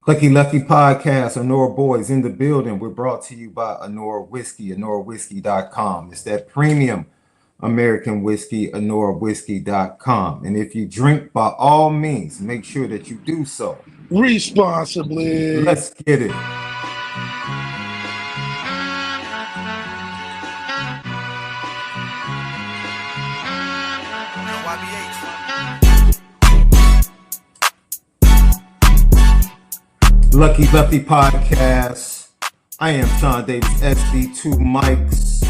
Lucky Lucky Podcast, Honora Boys in the building. We're brought to you by Honora Whiskey, honorawhiskey.com. It's that premium American whiskey, honorawhiskey.com. And if you drink, by all means, make sure that you do so responsibly. Let's get it. Lucky Lefty Podcast. I am Sean Davis, SD2 Mics,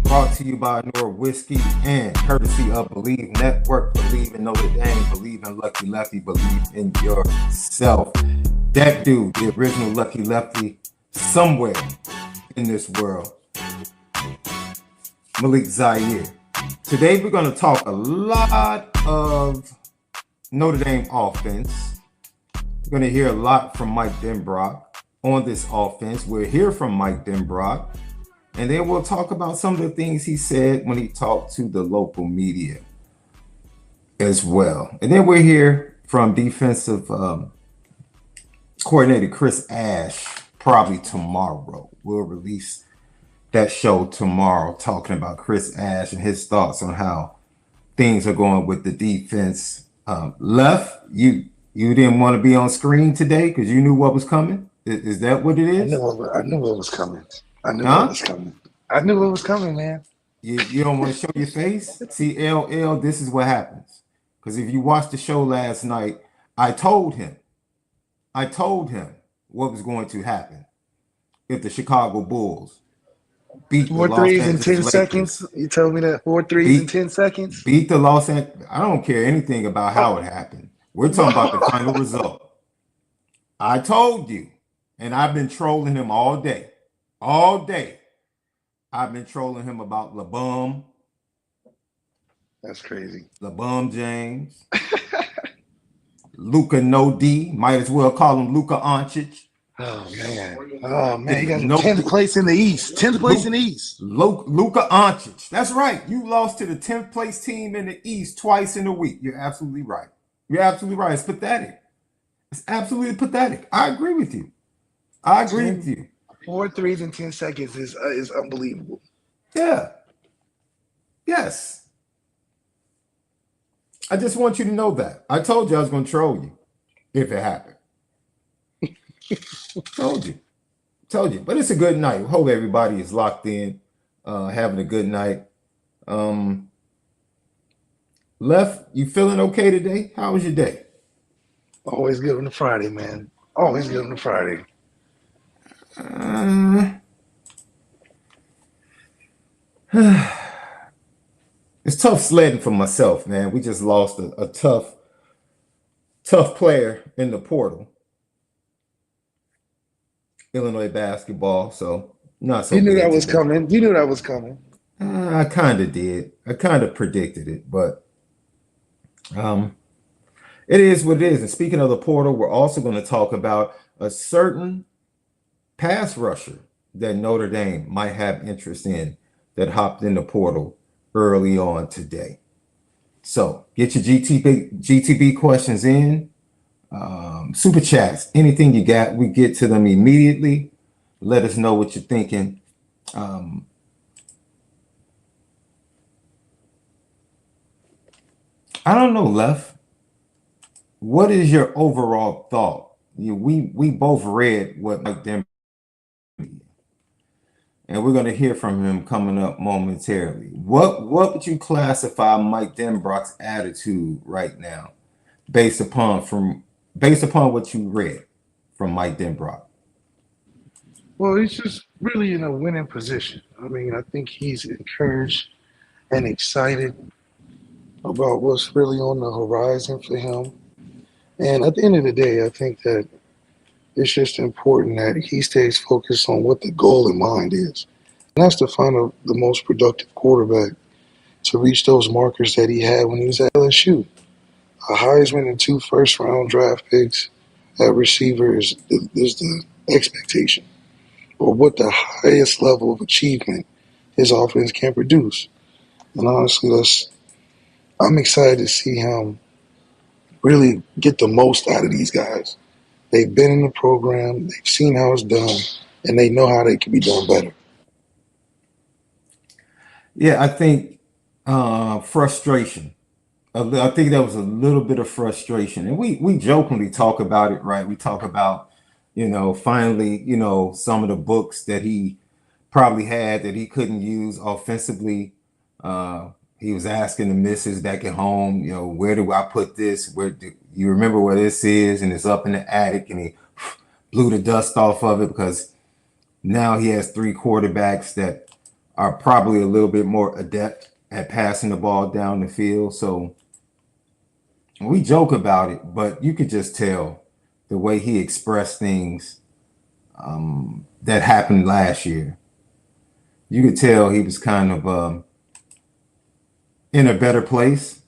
brought to you by Honora Whiskey and courtesy of Believe Network. Believe in Notre Dame, believe in Lucky Lefty, believe in yourself. That dude, the original Lucky Lefty, somewhere in this world, MALIK ZAIRE. Today we're going to talk a lot of Notre Dame offense. We're going to hear a lot from Mike Denbrock on this offense. We'll hear from Mike Denbrock, and then we'll talk about some of the things he said when he talked to the local media as well. And then we'll hear from defensive coordinator Chris Ash probably tomorrow. We'll release that show tomorrow, talking about Chris Ash and his thoughts on how things are going with the defense. You didn't want to be on screen today because you knew what was coming? Is that what it is? I knew what was coming. I knew what was coming. I knew what was coming, man. You don't want to show your face? See, LL, this is what happens. Because if you watched the show last night, I told him what was going to happen if the Chicago Bulls beat 4 threes in 10 seconds. You told me that 4 threes in 10 seconds. Beat the Los Angeles. I don't care anything about how it happened. We're talking about the final result. I told you, and I've been trolling him all day. All day. I've been trolling him about LeBum. That's crazy. LeBum James. Luka No D. Might as well call him Luka Doncic. Oh, man. You got 10th place in the East. 10th place in the East. Luka Doncic. That's right. You lost to the 10th place team in the East twice in a week. You're absolutely right. You're absolutely right. It's pathetic. It's absolutely pathetic. I agree with you. 4 threes in 10 seconds is unbelievable. Yeah. Yes. I just want you to know that. I told you I was going to troll you if it happened. Told you. But it's a good night. Hope everybody is locked in, having a good night. Left, you feeling okay today? How was your day? Always good on the Friday, man. Always good on the Friday. It's tough sledding for myself, man. We just lost a tough player in the portal. Illinois basketball, so not so. You knew that was coming. You knew that was coming. I kind of did. I kind of predicted it, but it is what it is. And speaking of the portal, we're also going to talk about a certain pass rusher that Notre Dame might have interest in that hopped in the portal early on today. So get your GTB questions in, super chats, anything you got, we get to them immediately. Let us know what you're thinking. I don't know, Left. What is your overall thought? We both read what Mike Denbrock, and we're going to hear from him coming up momentarily. What would you classify Mike Denbrock's attitude right now, based upon what you read from Mike Denbrock? Well, he's just really in a winning position. I mean, I think he's encouraged and excited about what's really on the horizon for him. And at the end of the day, I think that it's just important that he stays focused on what the goal in mind is. And that's to find the most productive quarterback to reach those markers that he had when he was at LSU. A Heisman and 2 first-round draft picks at receiver is the expectation, or what the highest level of achievement his offense can produce. And honestly, I'm excited to see him really get the most out of these guys. They've been in the program, they've seen how it's done, and they know how they can be done better. Yeah, I think frustration. I think there was a little bit of frustration, and we jokingly talk about it, right? We talk about, finally, some of the books that he probably had that he couldn't use offensively. He was asking the missus back at home, where do I put this? Where do you remember where this is? And it's up in the attic, and he blew the dust off of it because now he has three quarterbacks that are probably a little bit more adept at passing the ball down the field. So we joke about it, but you could just tell the way he expressed things that happened last year. You could tell he was kind of in a better place,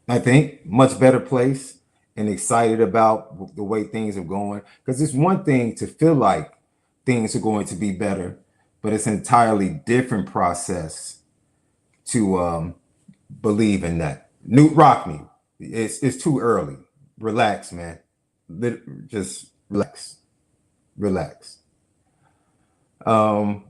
I think, much better place, and excited about the way things are going. Because it's one thing to feel like things are going to be better, but it's an entirely different process to believe in that. Newt Rockney, it's too early. Relax, man. Just relax. Relax. But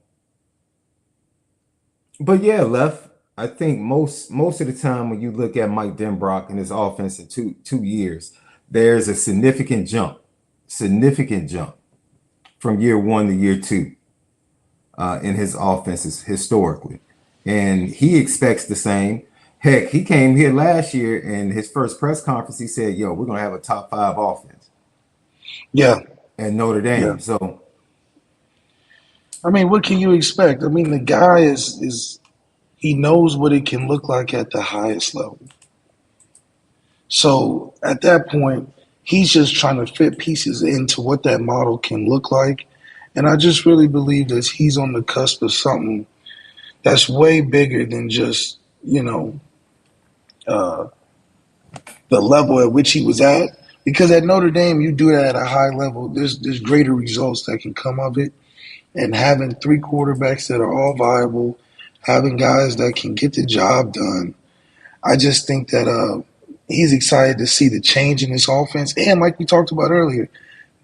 yeah, Left. I think most of the time when you look at Mike Denbrock and his offense in two years, there's a significant jump from year one to year two in his offenses historically, and he expects the same. Heck, he came here last year in his first press conference. He said, "Yo, we're gonna have a top five offense Yeah, at Notre yeah. Dame." So I mean, what can you expect? I mean, the guy is he knows what it can look like at the highest level. So at that point, he's just trying to fit pieces into what that model can look like. And I just really believe that he's on the cusp of something that's way bigger than just, uh, the level at which he was at. Because at Notre Dame, you do that at a high level, there's greater results that can come of it. And having three quarterbacks that are all viable, having guys that can get the job done, I just think that he's excited to see the change in this offense. And like we talked about earlier,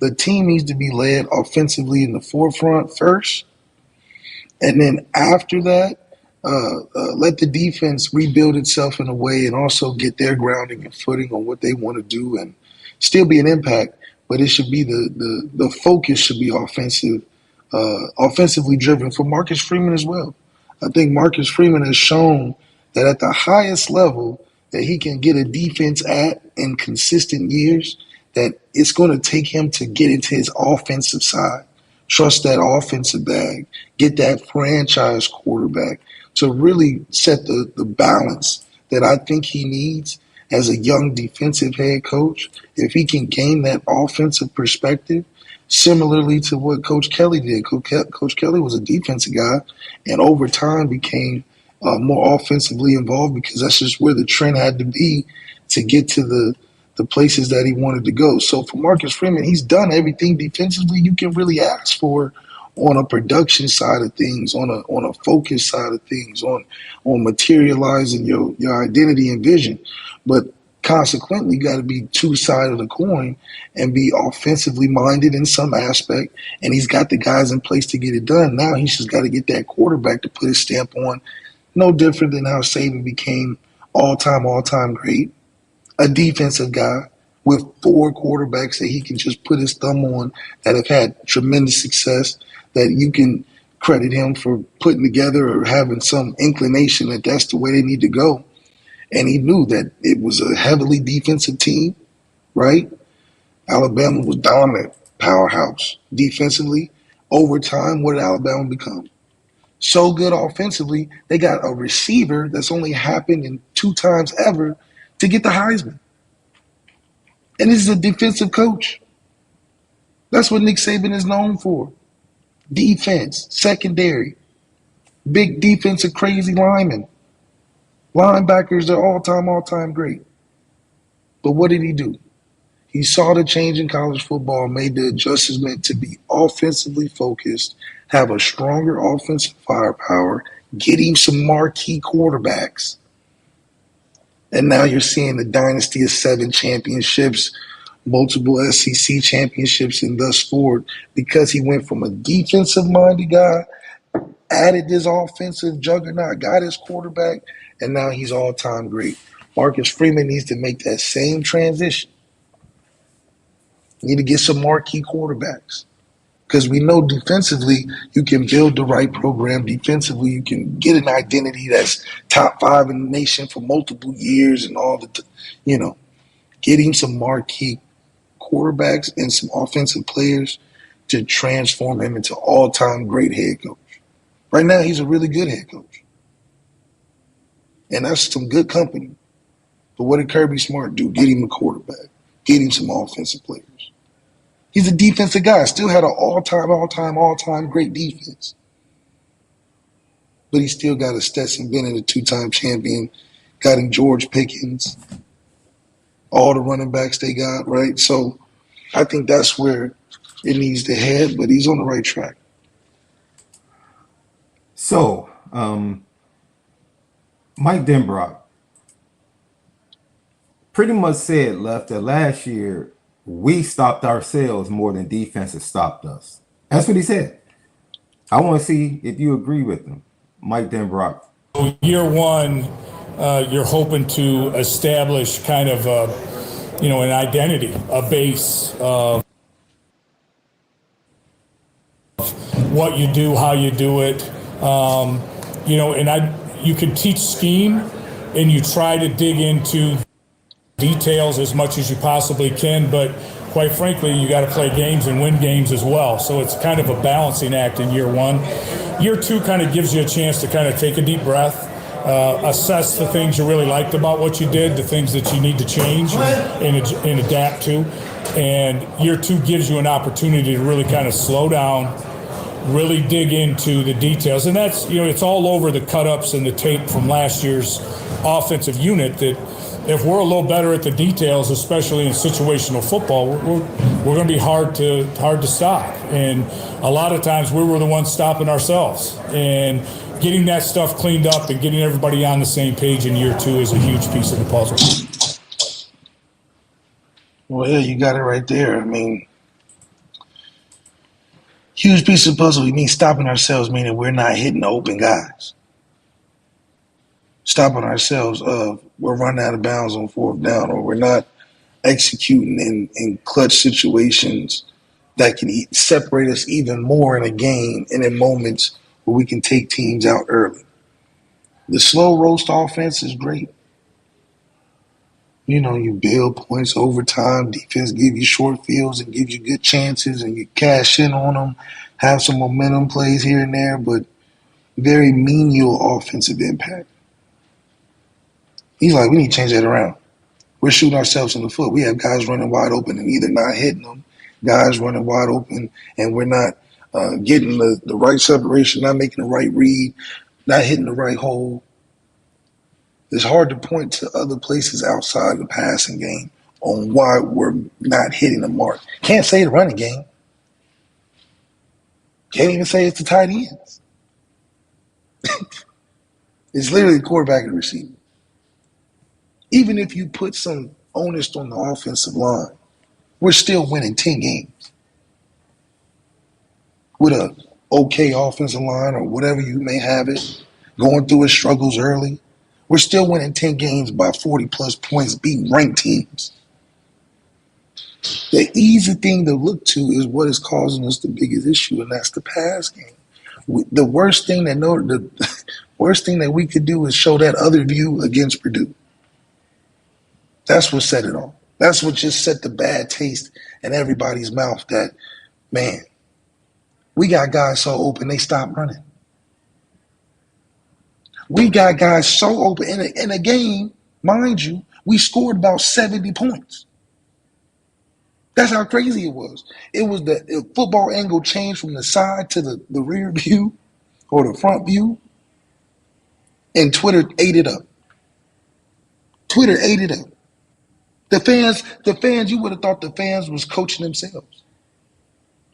the team needs to be led offensively in the forefront first. And then after that, let the defense rebuild itself in a way and also get their grounding and footing on what they want to do and still be an impact. But it should be the focus should be offensively driven for Marcus Freeman as well. I think Marcus Freeman has shown that at the highest level that he can get a defense at in consistent years, that it's going to take him to get into his offensive side, trust that offensive bag, get that franchise quarterback to really set the balance that I think he needs as a young defensive head coach. If he can gain that offensive perspective, similarly to what Coach Kelly did. Coach Kelly was a defensive guy and over time became more offensively involved because that's just where the trend had to be to get to the places that he wanted to go. So for Marcus Freeman, he's done everything defensively you can really ask for on a production side of things, on a focus side of things, on materializing your identity and vision. But consequently, you got to be two sides of the coin and be offensively minded in some aspect. And he's got the guys in place to get it done. Now he's just got to get that quarterback to put his stamp on. No different than how Saban became all time great, a defensive guy with four quarterbacks that he can just put his thumb on that have had tremendous success, that you can credit him for putting together or having some inclination that that's the way they need to go. And he knew that it was a heavily defensive team, right? Alabama was dominant, powerhouse defensively. Over time, what did Alabama become? So good offensively, they got a receiver that's only happened in two times ever to get the Heisman. And this is a defensive coach. That's what Nick Saban is known for. Defense, secondary, big defensive crazy linemen. Linebackers are all time great. But what did he do? He saw the change in college football, made the adjustment to be offensively focused, have a stronger offensive firepower, get him some marquee quarterbacks. And now you're seeing the dynasty of 7 championships multiple SEC championships and thus forward because he went from a defensive minded guy, added this offensive juggernaut, got his quarterback, and now he's all time great. Marcus Freeman needs to make that same transition. Need to get some marquee quarterbacks. Because we know defensively, you can build the right program. Defensively, you can get an identity that's top 5 in the nation for multiple years and all the, getting some marquee quarterbacks and some offensive players to transform him into all-time great head coach. Right now, he's a really good head coach. And that's some good company. But what did Kirby Smart do? Get him a quarterback. Get him some offensive players. He's a defensive guy. Still had an all-time great defense. But he still got a Stetson Bennett, a 2-time champion. Got him George Pickens. All the running backs they got, right? So I think that's where it needs to head, but he's on the right track. So, Mike Denbrock pretty much said, Left, that last year we stopped ourselves more than defense has stopped us. That's what he said. I want to see if you agree with him, Mike Denbrock. Year one, you're hoping to establish kind of an identity, a base of what you do, how you do it. You can teach scheme, and you try to dig into details as much as you possibly can, but quite frankly, you got to play games and win games as well. So it's kind of a balancing act in year one. Year two kind of gives you a chance to kind of take a deep breath, assess the things you really liked about what you did, the things that you need to change and adapt to. And year two gives you an opportunity to really kind of slow down, really dig into the details. And that's, it's all over the cut-ups and the tape from last year's offensive unit that if we're a little better at the details, especially in situational football, we're going to be hard to stop. And a lot of times we were the ones stopping ourselves. And getting that stuff cleaned up and getting everybody on the same page in year two is a huge piece of the puzzle. Well, yeah, you got it right there. I mean, huge piece of the puzzle. We mean stopping ourselves, meaning we're not hitting the open guys. Stopping ourselves of we're running out of bounds on 4th down, or we're not executing in clutch situations that can separate us even more in a game and in moments where we can take teams out early. The slow roast offense is great. You build points over time. Defense give you short fields and gives you good chances, and you cash in on them, have some momentum plays here and there, but very menial offensive impact. He's like, we need to change that around. We're shooting ourselves in the foot. We have guys running wide open and either not hitting them, guys running wide open, and we're not getting the right separation, not making the right read, not hitting the right hole. It's hard to point to other places outside the passing game on why we're not hitting the mark. Can't say the running game. Can't even say it's the tight ends. It's literally the quarterback and the receiver. Even if you put some onus on the offensive line, we're still winning 10 games. With a okay offensive line or whatever you may have it, going through its struggles early, we're still winning 10 games by 40-plus points, beating ranked teams. The easy thing to look to is what is causing us the biggest issue, and that's the pass game. The worst thing that we could do is show that other view against Purdue. That's what set it off. That's what just set the bad taste in everybody's mouth that, man, we got guys so open they stopped running. We got guys so open. In a game, mind you, we scored about 70 points. That's how crazy it was. It was the football angle changed from the side to the rear view or the front view, and Twitter ate it up. Twitter ate it up. The fans, you would have thought the fans was coaching themselves.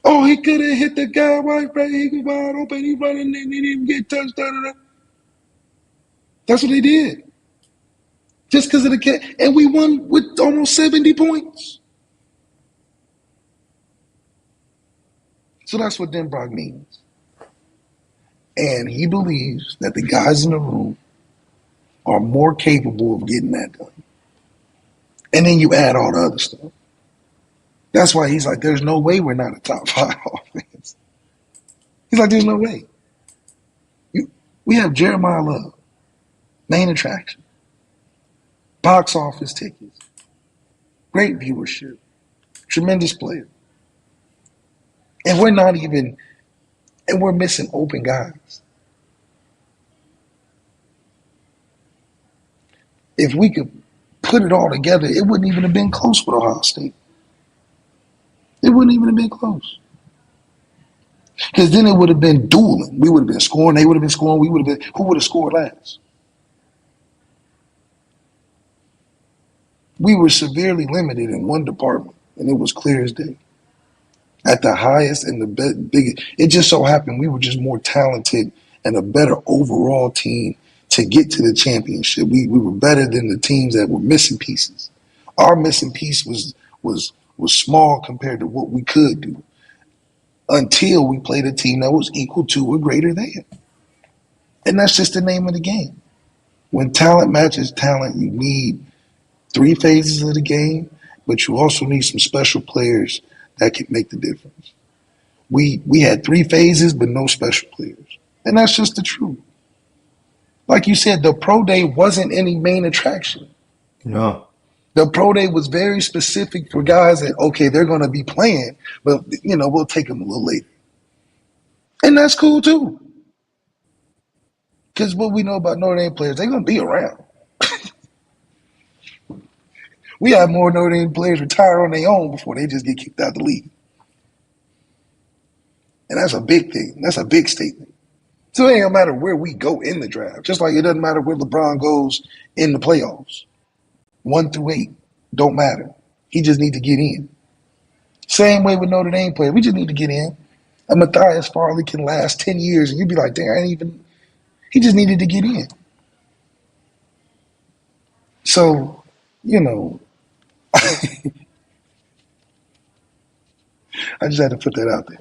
Oh, he could have hit the guy right, he was wide open, he running, and he didn't get touchdown. That's what they did. Just because of the cat. And we won with almost 70 points. So that's what Denbrock means. And he believes that the guys in the room are more capable of getting that done. And then you add all the other stuff. That's why he's like, there's no way we're not a top 5 offense. He's like, there's no way. We have Jeremiah Love, main attraction, box office tickets, great viewership, tremendous player. And we're missing open guys. If we could put it all together, it wouldn't even have been close with Ohio State. It wouldn't even have been close. Because then it would have been dueling. We would have been scoring, they would have been scoring, who would have scored last? We were severely limited in one department, and it was clear as day. At the highest and the biggest, it just so happened we were just more talented and a better overall team to get to the championship. We were better than the teams that were missing pieces. Our missing piece was small compared to what we could do until we played a team that was equal to or greater than. And that's just the name of the game. When talent matches talent, you need 3 phases of the game, but you also need some special players that can make the difference. We had 3 phases, but no special players. And that's just the truth. Like you said, the pro day wasn't any main attraction. No. The pro day was very specific for guys that, okay, they're going to be playing, but, we'll take them a little later. And that's cool, too. Because what we know about Notre Dame players, they're going to be around. We have more Notre Dame players retire on their own before they just get kicked out of the league. And that's a big thing. That's a big statement. So it ain't matter where we go in the draft, just like it doesn't matter where LeBron goes in the playoffs. 1 through 8 don't matter. He just need to get in. Same way with Notre Dame players. We just need to get in. And Matthias Farley can last 10 years, and you'd be like, damn, he just needed to get in. So, I just had to put that out there.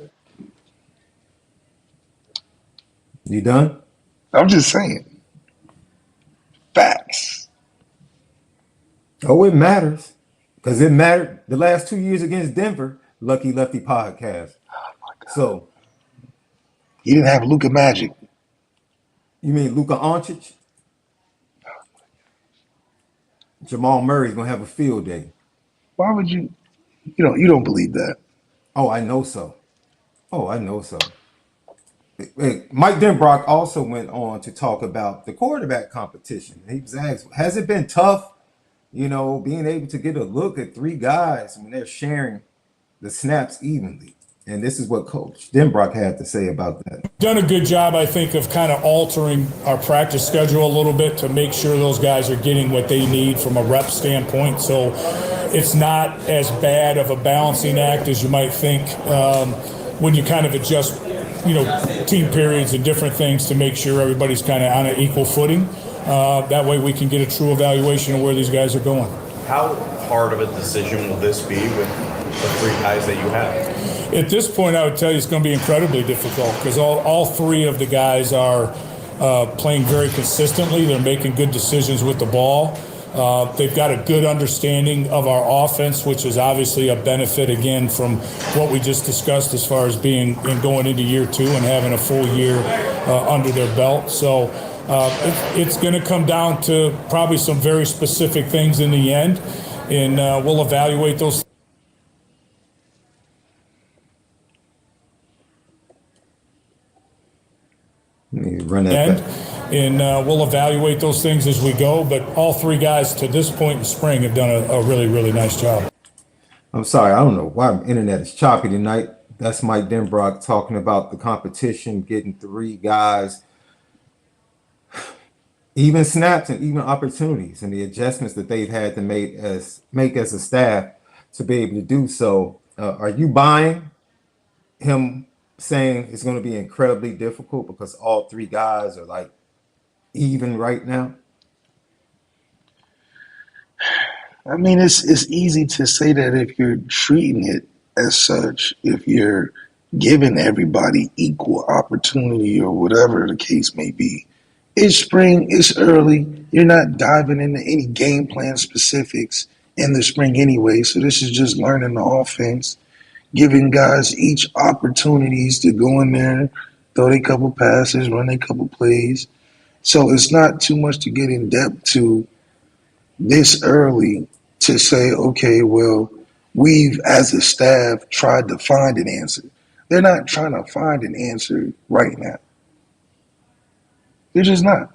You done? I'm just saying. Facts. Oh, it matters. Because it mattered the last 2 years against Denver, Lucky Lefty podcast. Oh my God. So, He didn't have Luka Magic. you mean Luka Doncic? Jamal Murray's going to have a field day. Why would you don't believe that? Oh, I know so. Mike Denbrock also went on to talk about the quarterback competition. He was asked, has it been tough, being able to get a look at 3 guys when they're sharing the snaps evenly? And this is what Coach Denbrock had to say about that. Done a good job, I think, of kind of altering our practice schedule a little bit to make sure those guys are getting what they need from a rep standpoint. So it's not as bad of a balancing act as you might think when you kind of adjust, team periods and different things to make sure everybody's kind of on an equal footing. That way we can get a true evaluation of where these guys are going. How hard of a decision will this be with the 3 guys that you have? At this point, I would tell you it's going to be incredibly difficult because all 3 of the guys are playing very consistently. They're making good decisions with the ball. They've got a good understanding of our offense, which is obviously a benefit, again, from what we just discussed as far as being and going into year 2 and having a full year under their belt. So it's going to come down to probably some very specific things in the end, and we'll evaluate those. Run that back. And we'll evaluate those things as we go. But all 3 guys to this point in spring have done a really, really nice job. I'm sorry, I don't know why my internet is choppy tonight. That's Mike Denbrock talking about the competition, getting 3 guys, even snaps and even opportunities, and the adjustments that they've had to make as a staff to be able to do so. Are you buying him saying it's going to be incredibly difficult because all 3 guys are like even right now? I mean, it's easy to say that if you're treating it as such, if you're giving everybody equal opportunity or whatever the case may be. It's spring, it's early. You're not diving into any game plan specifics in the spring anyway. So this is just learning the offense, giving guys each opportunities to go in there, throw a couple passes, run a couple plays. So it's not too much to get in depth to this early to say, okay, well, we've as a staff tried to find an answer. They're not trying to find an answer right now. They're just not.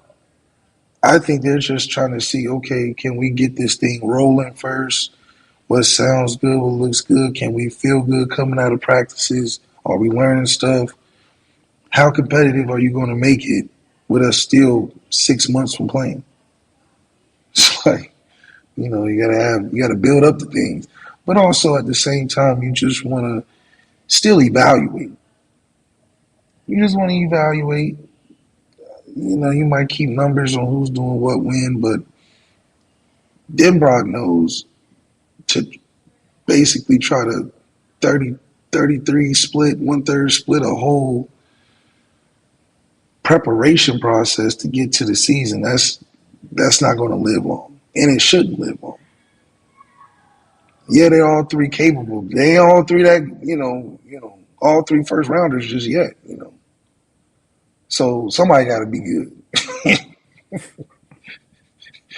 I think they're just trying to see, okay, can we get this thing rolling first? What sounds good? What looks good? Can we feel good coming out of practices? Are we learning stuff? How competitive are you going to make it with us still 6 months from playing? It's like, you gotta build up the things. But also at the same time, you just want to still evaluate. You just want to evaluate. You might keep numbers on who's doing what when, but Denbrock knows to basically try to 33 split, 1/3 split a whole preparation process to get to the season. That's not going to live long, and it shouldn't live long. Yeah, they're all three capable. They ain't all three that all three first rounders just yet. So somebody got to be good.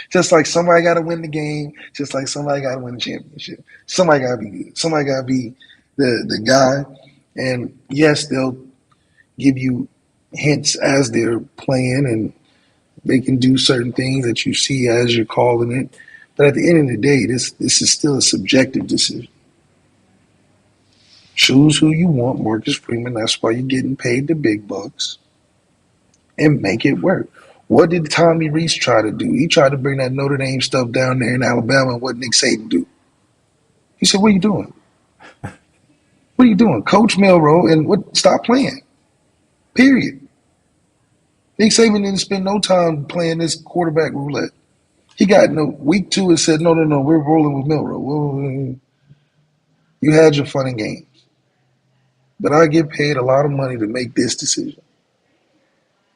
Just like somebody got to win the game, just like somebody got to win the championship. Somebody got to be good. Somebody got to be the guy. And yes, they'll give you hints as they're playing, and they can do certain things that you see as you're calling it. But at the end of the day, this is still a subjective decision. Choose who you want, Marcus Freeman. That's why you're getting paid the big bucks, and make it work. What did Tommy Rees try to do? He tried to bring that Notre Dame stuff down there in Alabama, and what Nick Saban do? He said, "What are you doing? What are you doing, Coach Milroe? And stop playing. Period." Nick Saban didn't spend no time playing this quarterback roulette. He got week 2 and said, no, we're rolling with Milroe. Well, you had your fun and games. But I get paid a lot of money to make this decision.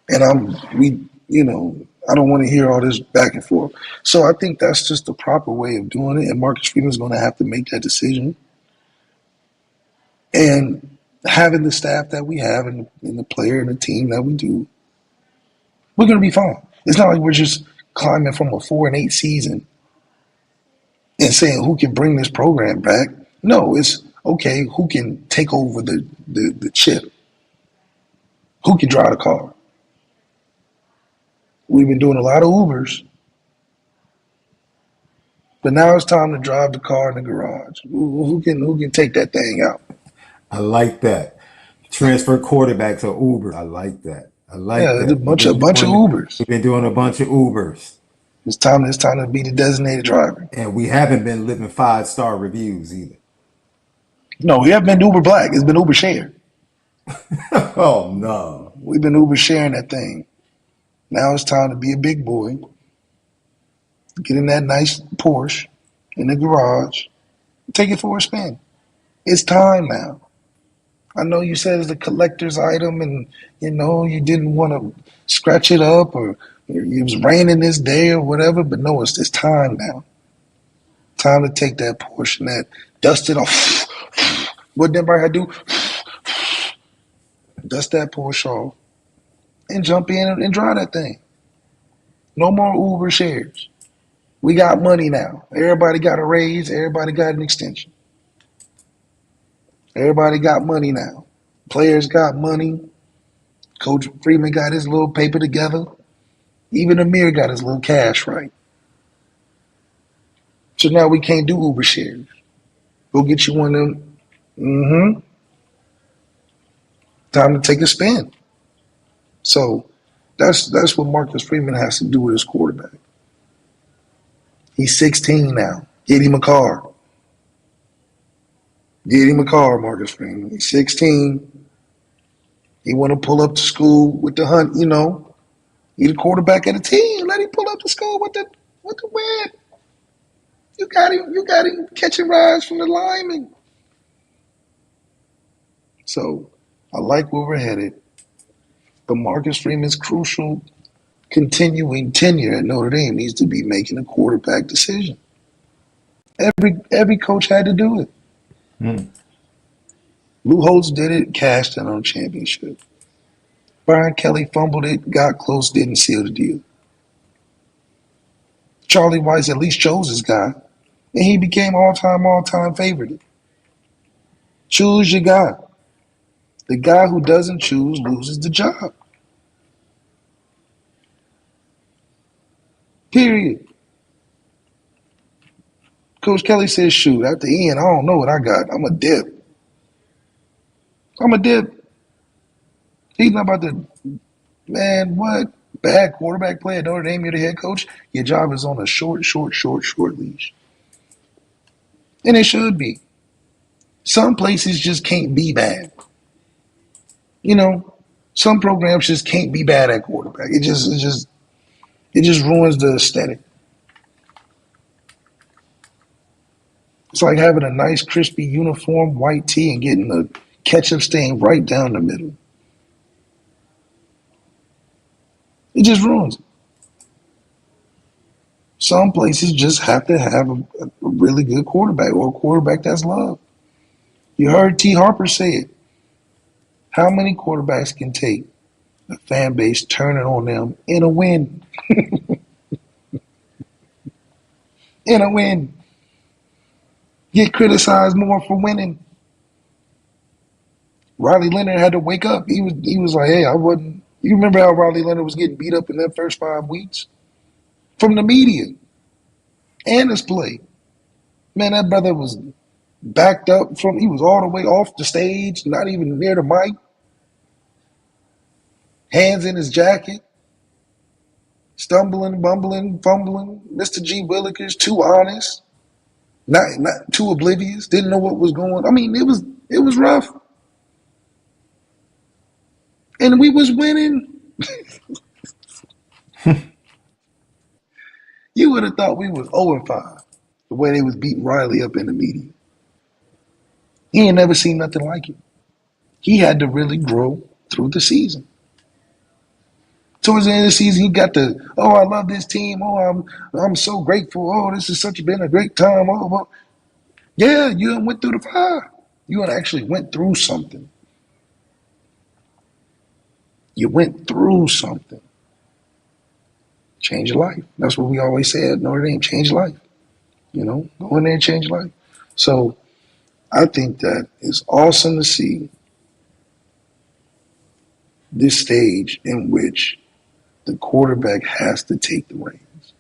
And I don't want to hear all this back and forth. So I think that's just the proper way of doing it. And Marcus Freeman's going to have to make that decision. And having the staff that we have and the player and the team that we do, we're going to be fine. It's not like we're just climbing from a 4-8 season and saying who can bring this program back. No, it's okay, who can take over the chip? Who can drive the car? We've been doing a lot of Ubers, but now it's time to drive the car in the garage. Who can take that thing out? I like that. Transfer quarterback to Uber. I like that. A bunch of Ubers. We've been doing a bunch of Ubers. It's time to be the designated driver. And we haven't been living 5-star reviews either. No, we haven't been Uber Black. It's been Uber Share. Oh, no. We've been Uber sharing that thing. Now it's time to be a big boy. Get in that nice Porsche in the garage. Take it for a spin. It's time now. I know you said it's a collector's item and, you didn't want to scratch it up or it was raining this day or whatever, but no, it's time now. Time to take that Porsche and that, dust it off. What Denbrock had to do? Dust that Porsche off and jump in and drive that thing. No more Uber shares. We got money now. Everybody got a raise. Everybody got an extension. Everybody got money now. Players got money. Coach Freeman got his little paper together. Even Amir got his little cash right. So now we can't do Uber shares. Go get you one of them. Time to take a spin. So that's what Marcus Freeman has to do with his quarterback. He's 16 now. Get him a car. Get him a car, Marcus Freeman. He's 16. He want to pull up to school with the hunt, He's the quarterback of the team. Let him pull up to school with the win. You got him catching rides from the lineman. So I like where we're headed. But Marcus Freeman's crucial continuing tenure at Notre Dame needs to be making a quarterback decision. Every coach had to do it. Mm. Lou Holtz did it, cashed in on a championship. Brian Kelly fumbled it, got close, didn't seal the deal. Charlie Weiss at least chose his guy, and he became all-time favorite. Choose your guy. The guy who doesn't choose loses the job. Period. Coach Kelly says, shoot, at the end, I don't know what I got. I'm a dip. He's not about to, man, what? Bad quarterback play at Notre Dame, you're the head coach. Your job is on a short leash. And it should be. Some places just can't be bad. You know, some programs just can't be bad at quarterback. It just ruins the aesthetic. It's like having a nice, crispy, uniform white tee and getting a ketchup stain right down the middle. It just ruins it. Some places just have to have a really good quarterback or a quarterback that's loved. You heard T. Harper say it. How many quarterbacks can take a fan base turning on them in a win? In a win. Get criticized more for winning. Riley Leonard had to wake up. He was like, hey, I wasn't. You remember how Riley Leonard was getting beat up in that first 5 weeks? From the media and his play. Man, that brother was backed up he was all the way off the stage, not even near the mic. Hands in his jacket. Stumbling, bumbling, fumbling. Mr. G. Willikers, too honest. Not too oblivious. Didn't know what was going on. I mean, it was rough. And we was winning. You would have thought we was 0-5, the way they was beating Riley up in the media. He ain't never seen nothing like it. He had to really grow through the season. Towards the end of the season, he got I love this team. Oh, I'm so grateful. Oh, this has been a great time. Oh, well. Yeah, you went through the fire. You actually went through something. You went through something. Change your life. That's what we always say at Notre Dame. Change your life. You know, go in there and change your life. So I think that it's awesome to see this stage in which the quarterback has to take the reins.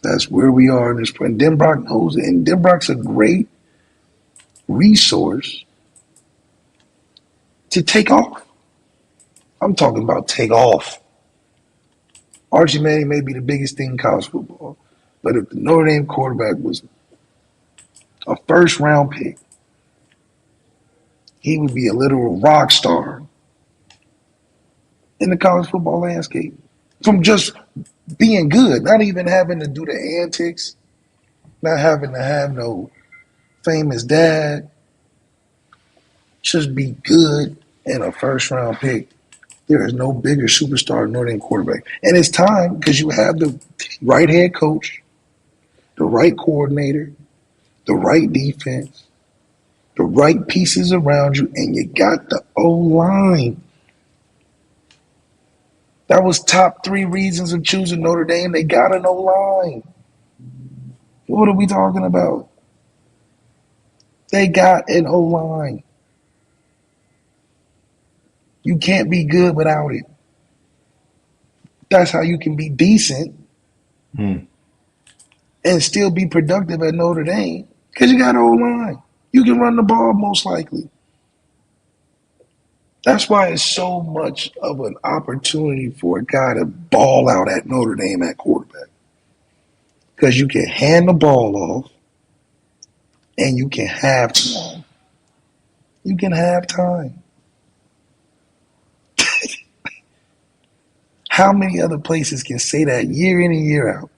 That's where we are in this point. Denbrock knows it, and Denbrock's a great resource to take off. I'm talking about take off. Archie Manning may be the biggest thing in college football, but if the Notre Dame quarterback was a first-round pick, he would be a literal rock star in the college football landscape. From just being good, not even having to do the antics, not having to have no famous dad, just be good and a first-round pick. There is no bigger superstar than Notre Dame quarterback. And it's time because you have the right head coach, the right coordinator, the right defense, the right pieces around you, and you got the O-line. That was top 3 reasons of choosing Notre Dame. They got an O-line. What are we talking about? They got an O-line. You can't be good without it. That's how you can be decent and still be productive at Notre Dame because you got an O-line. You can run the ball most likely. That's why it's so much of an opportunity for a guy to ball out at Notre Dame at quarterback. Because you can hand the ball off and you can have time. You can have time. How many other places can say that year in and year out?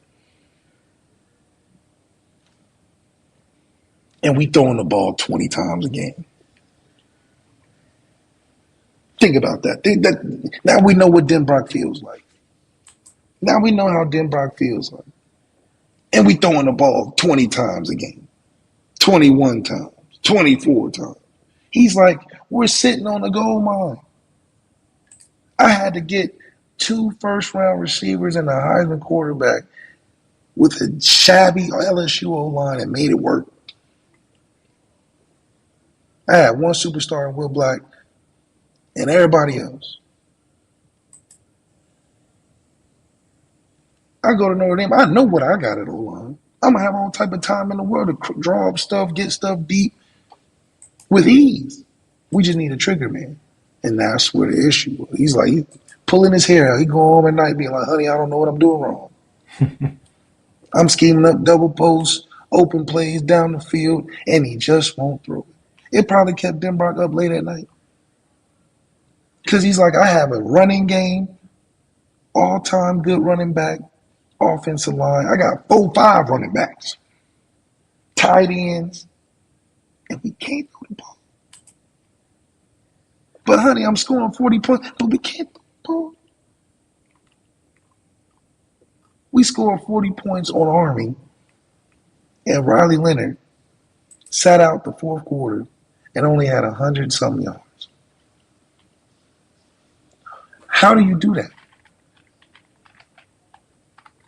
And we throwing the ball 20 times a game. Think about that. Now we know what Denbrock feels like. Now we know how Denbrock feels like. And we throwing the ball 20 times a game, 21 times, 24 times. He's like, we're sitting on a gold mine. I had to get 2 first-round receivers and a Heisman quarterback with a shabby LSU O-line and made it work. I had 1 superstar in Will Black and everybody else. I go to Notre Dame. I know what I got at O-line. I'm going to have all type of time in the world to draw up stuff, get stuff deep with ease. We just need a trigger man. And that's where the issue was. He's like, he pulling his hair out. He go home at night being like, honey, I don't know what I'm doing wrong. I'm scheming up double posts, open plays down the field, and he just won't throw it. It probably kept Denbrock up late at night. Because he's like, I have a running game, all-time good running back, offensive line. I got 4-5 running backs, tight ends, and we can't throw the ball. But honey, I'm scoring 40 points, but we can't throw the ball. We scored 40 points on Army, and Riley Leonard sat out the 4th quarter and only had 100-something yards. How do you do that?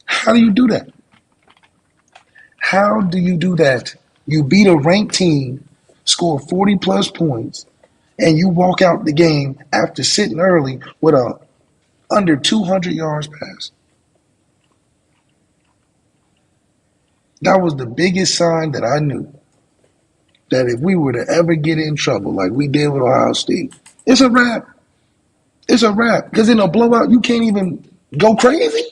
How do you do that? How do you do that? You beat a ranked team, score 40-plus points, and you walk out the game after sitting early with a under 200 yards pass. That was the biggest sign that I knew that if we were to ever get in trouble like we did with Ohio State, it's a wrap. It's a wrap. Because in a blowout, you can't even go crazy.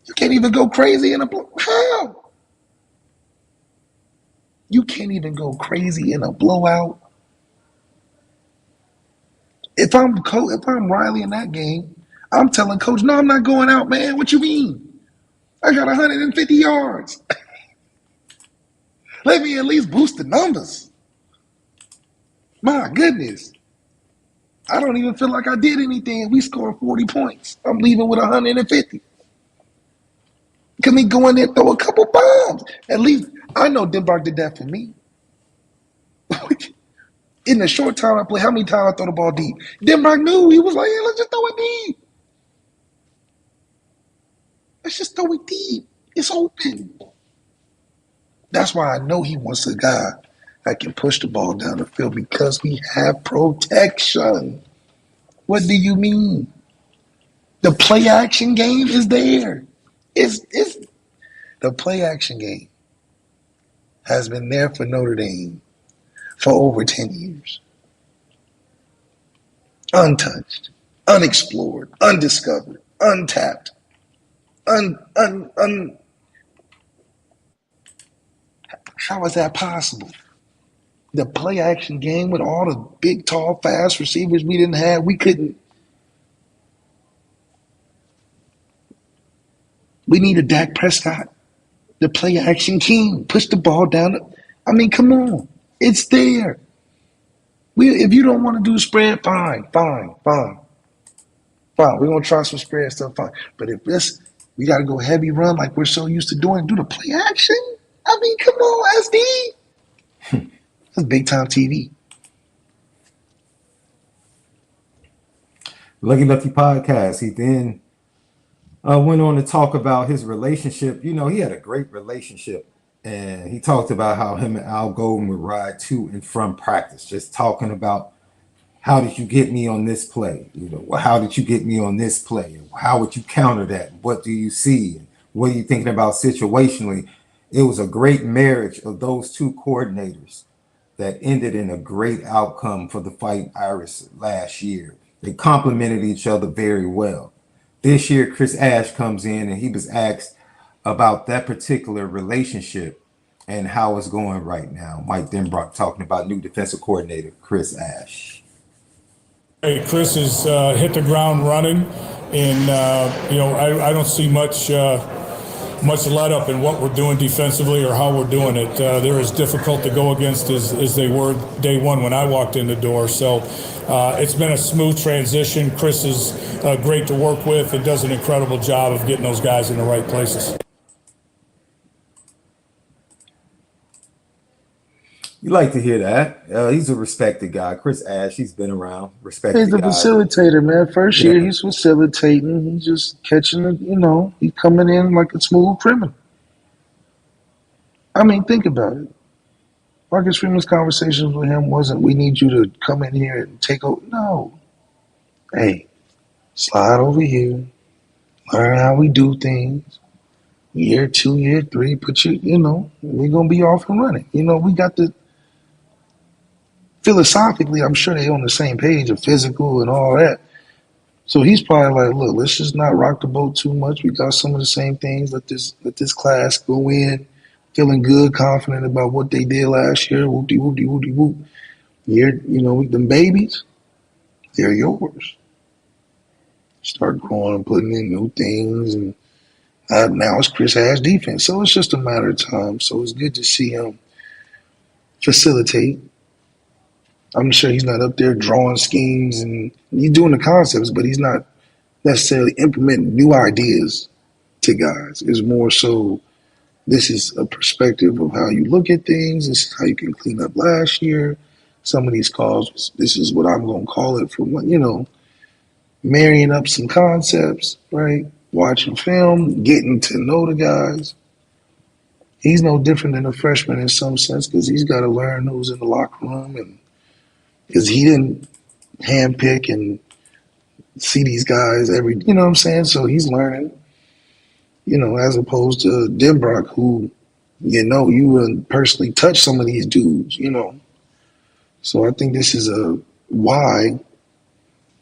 You can't even go crazy in a blowout. How? You can't even go crazy in a blowout. If I'm Riley in that game, I'm telling coach, no, I'm not going out, man. What you mean? I got 150 yards. Let me at least boost the numbers. My goodness. I don't even feel like I did anything. We scored 40 points. I'm leaving with 150. Can we go in there and throw a couple bombs? At least I know Denbrock did that for me. In the short time I played, how many times I throw the ball deep? Denbrock knew. He was like, hey, let's just throw it deep. Let's just throw it deep. It's open. That's why I know he wants a guy that can push the ball down the field because we have protection. What do you mean? The play action game is there. It's the play action game has been there for Notre Dame for over 10 years. Untouched, unexplored, undiscovered, untapped. How is that possible? The play action game with all the big, tall, fast receivers we didn't have, we couldn't. We need a Dak Prescott, the play action king, push the ball down. I mean, come on. It's there. If you don't want to do spread, fine. We're going to try some spread stuff, fine. But if we got to go heavy run like we're so used to doing, do the play action? I mean, come on, SD. That's big time TV. Lucky Lefty podcast. He then went on to talk about his relationship. You know, he had a great relationship. And he talked about how him and Al Golden would ride to and from practice, just talking about how did you get me on this play? You know, how did you get me on this play? How would you counter that? What do you see? What are you thinking about situationally? It was a great marriage of those two coordinators that ended in a great outcome for the Fighting Irish last year. They complemented each other very well. This year, Chris Ash comes in and he was asked about that particular relationship and how it's going right now. Mike Denbrock talking about new defensive coordinator, Chris Ash. Hey, Chris has hit the ground running, and I don't see much let up in what we're doing defensively or how we're doing it. They're as difficult to go against as they were day one when I walked in the door. So it's been a smooth transition. Chris is great to work with and does an incredible job of getting those guys in the right places. You like to hear that. He's a respected guy. Chris Ash, he's been around. Respected He's a guy. facilitator, man. First Yeah. year, he's facilitating. He's just catching it, he's coming in like a smooth criminal. I mean, think about it. Marcus Freeman's conversations with him wasn't, we need you to come in here and take over. No. Hey, slide over here. Learn how we do things. Year 2, year 3, we're going to be off and running. We got the, philosophically, I'm sure they're on the same page of physical and all that. So he's probably like, look, let's just not rock the boat too much. We got some of the same things. Let this class go in, feeling good, confident about what they did last year. Whoop-de, whoop-de, whoop-de, whoop. Them babies, they're yours. Start growing and putting in new things. And now it's Chris Ash defense. So it's just a matter of time. So it's good to see him facilitate. I'm sure he's not up there drawing schemes and he's doing the concepts, but he's not necessarily implementing new ideas to guys. It's more so this is a perspective of how you look at things. This is how you can clean up last year. Some of these calls, this is what I'm going to call it for, marrying up some concepts, right? Watching film, getting to know the guys. He's no different than a freshman in some sense because he's got to learn who's in the locker room and because he didn't handpick and see these guys every, you know what I'm saying? So he's learning, as opposed to Denbrock, who, you would personally touch some of these dudes, So I think this is a why,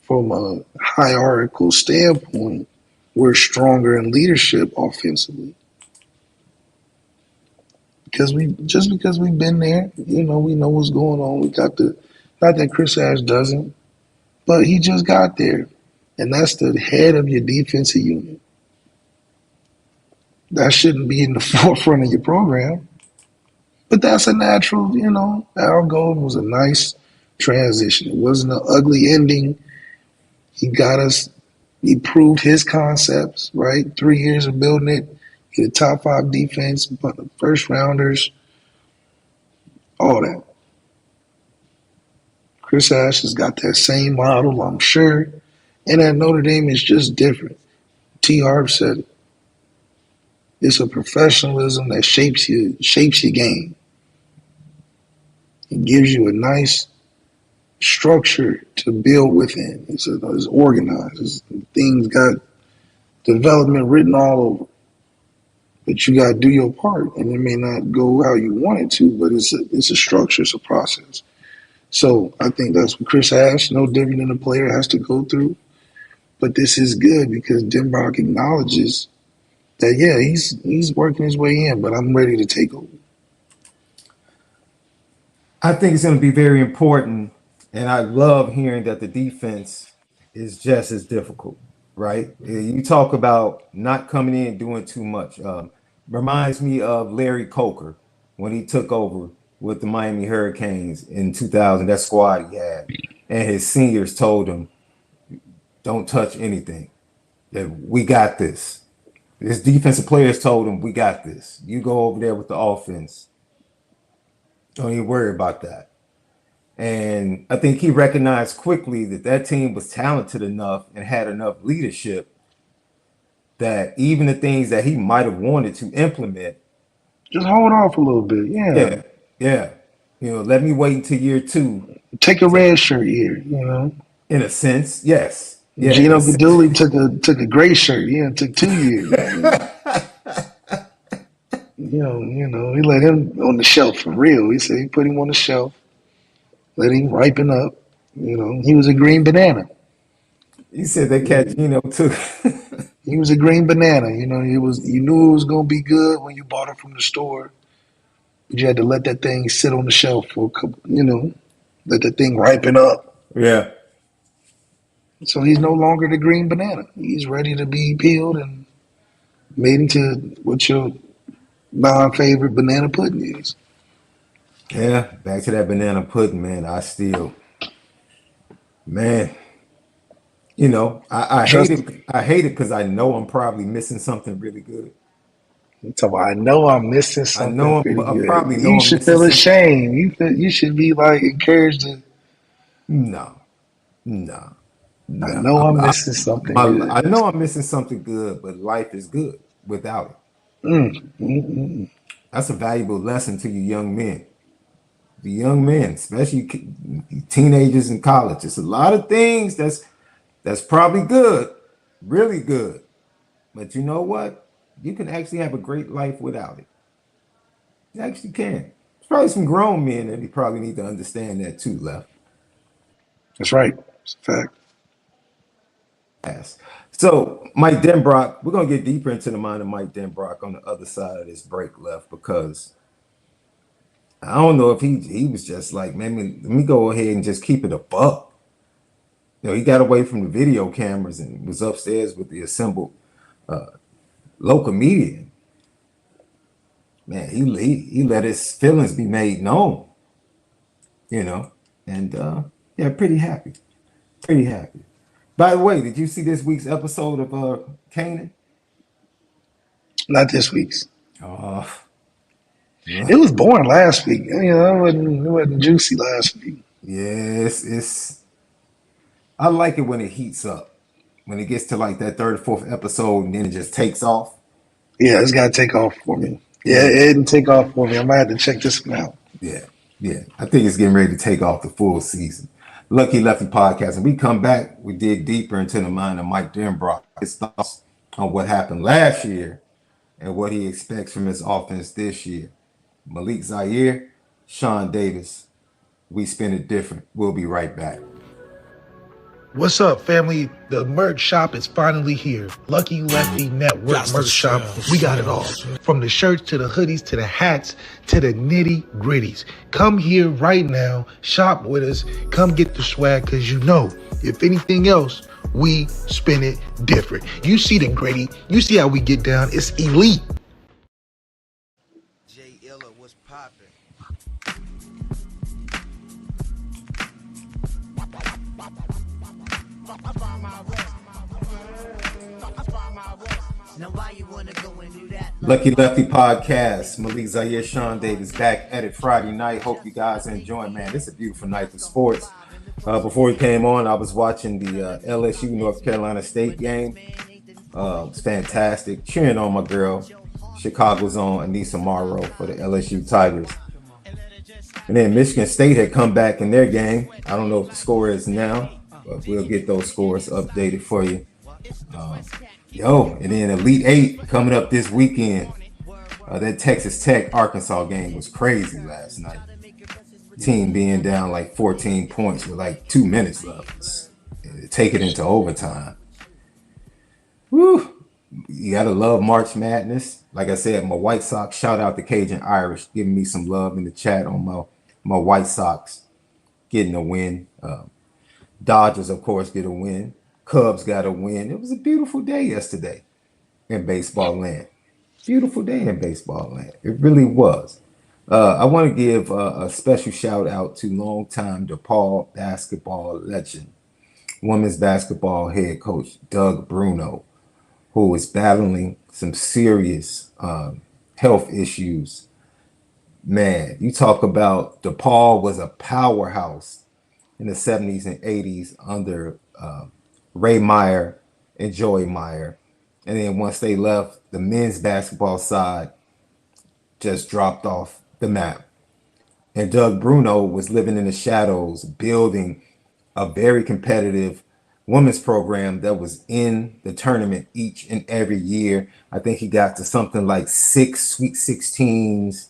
from a hierarchical standpoint, we're stronger in leadership offensively. Because we've been there, we know what's going on. We got not that Chris Ash doesn't, but he just got there. And that's the head of your defensive unit. That shouldn't be in the forefront of your program. But that's a natural, Al Golden was a nice transition. It wasn't an ugly ending. He proved his concepts, right? 3 years of building it. He had a top 5 defense, first rounders, all that. Chris Ash has got that same model, I'm sure. And at Notre Dame, it's just different. T. Harp said it. It's a professionalism that shapes your game. It gives you a nice structure to build within. It's organized. Things got development written all over. But you got to do your part. And it may not go how you want it to, but it's a structure. It's a process. So I think that's what Chris Ash, no different than a player, has to go through. But this is good because Denbrock acknowledges that, yeah, he's working his way in, but I'm ready to take over. I think it's going to be very important, and I love hearing that the defense is just as difficult, right? You talk about not coming in and doing too much. Reminds me of Larry Coker when he took over with the Miami Hurricanes in 2000, that squad he had. And his seniors told him, don't touch anything. That we got this. His defensive players told him, we got this. You go over there with the offense. Don't even worry about that. And I think he recognized quickly that team was talented enough and had enough leadership that even the things that he might have wanted to implement, just hold off a little bit. Yeah. Let me wait until year 2. Take a red shirt year, In a sense, yes. Yeah, Gino Gadulli took a gray shirt. Yeah, it took 2 years. He let him on the shelf for real. He said he put him on the shelf, let him ripen up. He was a green banana. You said that cat Gino took. He was a green banana. You knew it was gonna be good when you bought it from the store, but you had to let that thing sit on the shelf for a couple. Let that thing ripen up. Yeah. So he's no longer the green banana. He's ready to be peeled and made into what your non-favorite banana pudding is. Yeah, back to that banana pudding, man. I still Man, you know, I hate Trust. it. I hate it because I know I'm probably missing something really good. So I know I'm missing I something know pretty I good. probably know You I'm should missing feel something. ashamed. You should be like encouraged to. No, no, I no. know I'm missing something I good. know I'm missing something good, but life is good without it. Mm, mm, mm. That's a valuable lesson to you young men. The young men, especially teenagers in college. It's a lot of things that's probably good, really good. But you know what? You can actually have a great life without it. You actually can. There's probably some grown men that you probably need to understand that too, left. That's right. It's a fact. Yes. So Mike Denbrock, we're gonna get deeper into the mind of Mike Denbrock on the other side of this break, left, because I don't know if he was just like, man, let me go ahead and just keep it a buck. You know, he got away from the video cameras and was upstairs with the assembled local media. Man, he let his feelings be made known, you know, and yeah, pretty happy, pretty happy. By the way, did you see this week's episode of Kanan? Not this week's. Oh, It was boring last week. You know, it wasn't juicy last week. yes, it's. I like it when it heats up, when it gets to like that third or fourth episode, and then it just takes off. Yeah, it's got to take off for me. Yeah, Yeah, it didn't take off for me. I might have to check this one out. yeah, yeah. I think it's getting ready to take off the full season. Lucky Lefty podcast, and we come back. We dig deeper into the mind of Mike Denbrock, his thoughts on what happened last year and what he expects from his offense this year. Malik Zaire, Sean Davis. We spin it different. We'll be right back. What's up, family? The merch shop is finally here. Lucky Lefty Network merch shop. We got it all. From the shirts to the hoodies to the hats to the nitty gritties. Come here right now. Shop with us. Come get the swag because you know, if anything else, we spin it different. You see the gritty. You see how we get down. It's elite. Jay Illa was popping. Now why you wanna go and do that? Lucky Lefty podcast. Malik Zaire, Sean Davis back at it Friday night. Hope you guys are enjoying, man. It's a beautiful night for sports. Before we came on, I was watching the LSU North Carolina State game. It's fantastic. Cheering on my girl, Chicago's own Anissa Morrow for the LSU Tigers. And then Michigan State had come back in their game. I don't know what the score is now, but we'll get those scores updated for you. And then Elite Eight coming up this weekend. That Texas Tech Arkansas game was crazy last night. Team being down like 14 points with like 2 minutes left. Take it into overtime. Woo! You gotta love March Madness. Like I said, my White Sox, shout out to Cajun Irish, giving me some love in the chat on my White Sox getting a win. Dodgers, of course, get a win. Cubs got a win. It was a beautiful day yesterday in baseball land. Beautiful day in baseball land. It really was. I want to give a special shout out to longtime DePaul basketball legend, women's basketball head coach Doug Bruno, who is battling some serious health issues. Man, you talk about DePaul was a powerhouse in the 70s and 80s under Ray Meyer and Joey Meyer. And then once they left, the men's basketball side just dropped off the map. And Doug Bruno was living in the shadows, building a very competitive women's program that was in the tournament each and every year. I think he got to something like 6 Sweet 16s,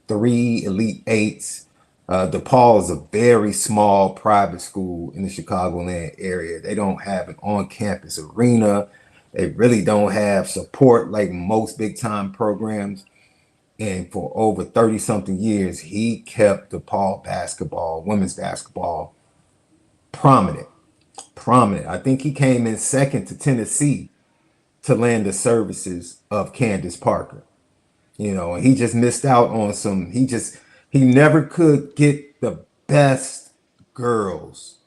3 Elite Eights. DePaul is a very small private school in the Chicagoland area. They don't have an on-campus arena. They really don't have support like most big-time programs. And for over 30-something years, he kept DePaul basketball, women's basketball, prominent. I think he came in second to Tennessee to land the services of Candace Parker. You know, and he just missed out on he never could get the best girls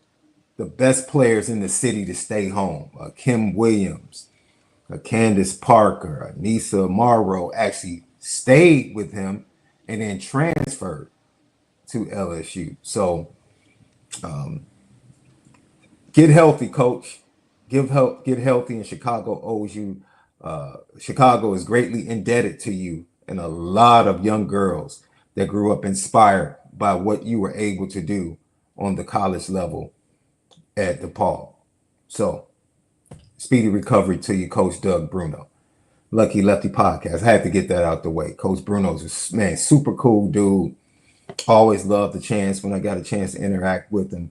the best players in the city to stay home. Kim Williams, Candace Parker, Nisa Morrow actually stayed with him and then transferred to LSU. So get healthy, coach. Get healthy, and Chicago owes you. Chicago is greatly indebted to you and a lot of young girls that grew up inspired by what you were able to do on the college level at DePaul. So, speedy recovery to you, Coach Doug Bruno. Lucky Lefty podcast. I had to get that out the way. Coach Bruno's man, super cool dude. Always loved the chance when I got a chance to interact with him,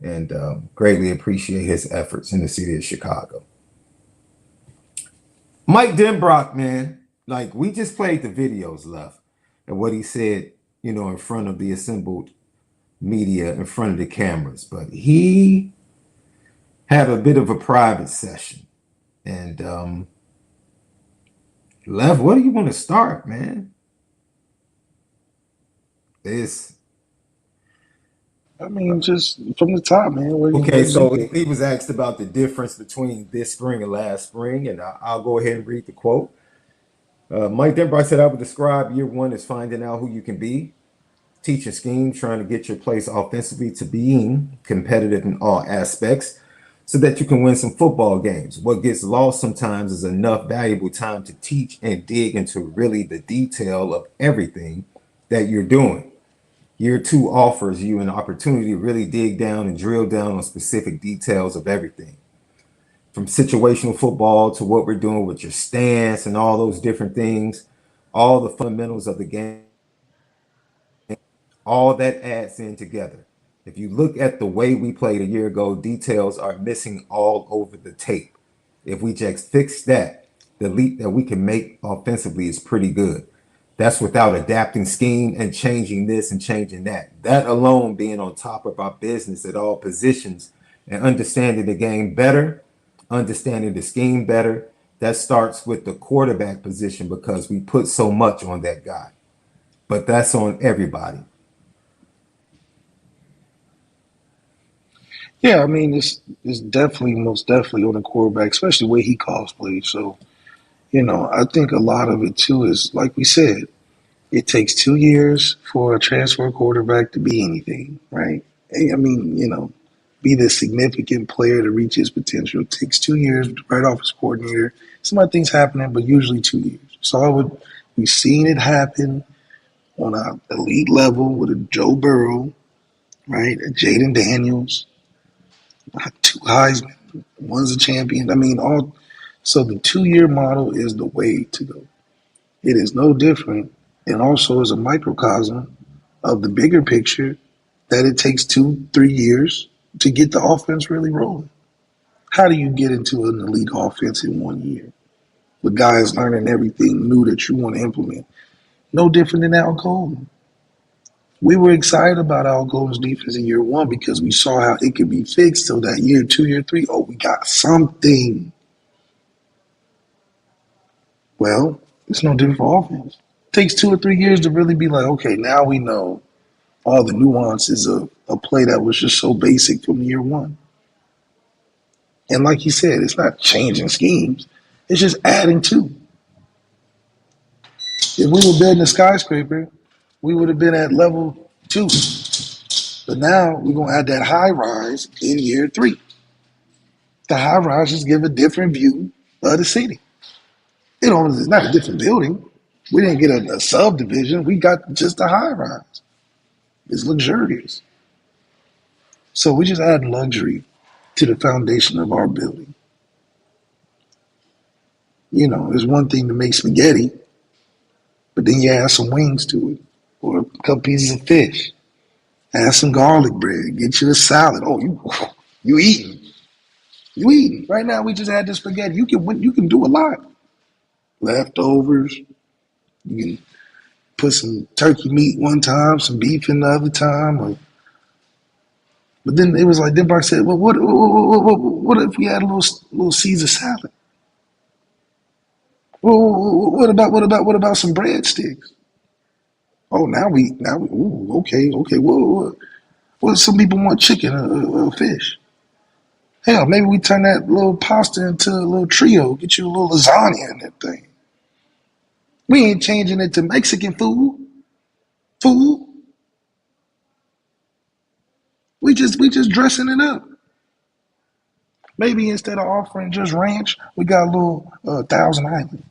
and greatly appreciate his efforts in the city of Chicago. Mike Denbrock, man, like we just played the videos, Left, and what he said, in front of the assembled media, in front of the cameras, but he had a bit of a private session. And Left, where do you want to start, man? I mean, just from the top, man. Okay, so he was asked about the difference between this spring and last spring, and I'll go ahead and read the quote. Mike Denbrock said, I would describe year one as finding out who you can be, teach a scheme, trying to get your place offensively to being competitive in all aspects so that you can win some football games. What gets lost sometimes is enough valuable time to teach and dig into really the detail of everything that you're doing. Year two offers you an opportunity to really dig down and drill down on specific details of everything. From situational football to what we're doing with your stance and all those different things, all the fundamentals of the game, all that adds in together. If you look at the way we played a year ago, details are missing all over the tape. If we just fix that, the leap that we can make offensively is pretty good. That's without adapting scheme and changing this and changing that. That alone being on top of our business at all positions and understanding the game better, understanding the scheme better, that starts with the quarterback position because we put so much on that guy. But that's on everybody. Yeah, I mean, it's definitely, most definitely on the quarterback, especially the way he calls plays. So, I think a lot of it too is, like we said, it takes 2 years for a transfer quarterback to be anything, right? I mean, be the significant player to reach his potential. It takes 2 years right off his coordinator. Some other things happening, but usually 2 years. So we've seen it happen on an elite level with a Joe Burrow, right? A Jaden Daniels, 2 Heisman, one's a champion. I mean, so the 2-year model is the way to go. It is no different, and also is a microcosm of the bigger picture that it takes 2-3 years to get the offense really rolling. How do you get into an elite offense in 1 year with guys learning everything new that you want to implement? No different than Al Golden. We were excited about Al Golden's defense in year one because we saw how it could be fixed. So that year 2, year 3, we got something. Well, it's no different for offense. It takes 2 or 3 years to really be like, okay, now we know all the nuances of a play that was just so basic from year one. And like you said, it's not changing schemes. It's just adding to. If we were building a skyscraper, we would have been at level 2. But now we're going to add that high rise in year 3. The high rises give a different view of the city. It's not a different building. We didn't get a subdivision. We got just a high rise. It's luxurious. So we just add luxury to the foundation of our building. There's one thing to make spaghetti, but then you add some wings to it, or a couple pieces of fish. Add some garlic bread. Get you a salad. Oh, you eating? You eating? Right now, we just had this spaghetti. You can do a lot. Leftovers. You can put some turkey meat one time, some beef in the other time. But then it was like Denbrock said, well, what if we had a little Caesar salad? Well, what about some breadsticks? Oh, now okay. Well, some people want chicken or fish. Hell, maybe we turn that little pasta into a little trio. Get you a little lasagna in that thing. We ain't changing it to Mexican food. Food. We just dressing it up. Maybe instead of offering just ranch, we got a little Thousand Island,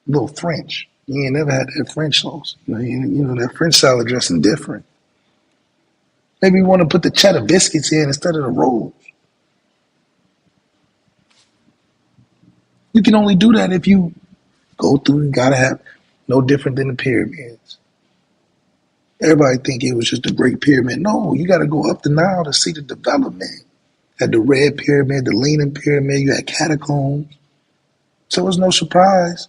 a little French. You ain't never had that French sauce. You know that French salad dressing different. Maybe we want to put the cheddar biscuits in instead of the rolls. You can only do that if you go through. You gotta have no different than the pyramids. Everybody think it was just a great pyramid. No, you got to go up the Nile to see the development. Had the Red Pyramid, the Leaning Pyramid, you had catacombs. So it's no surprise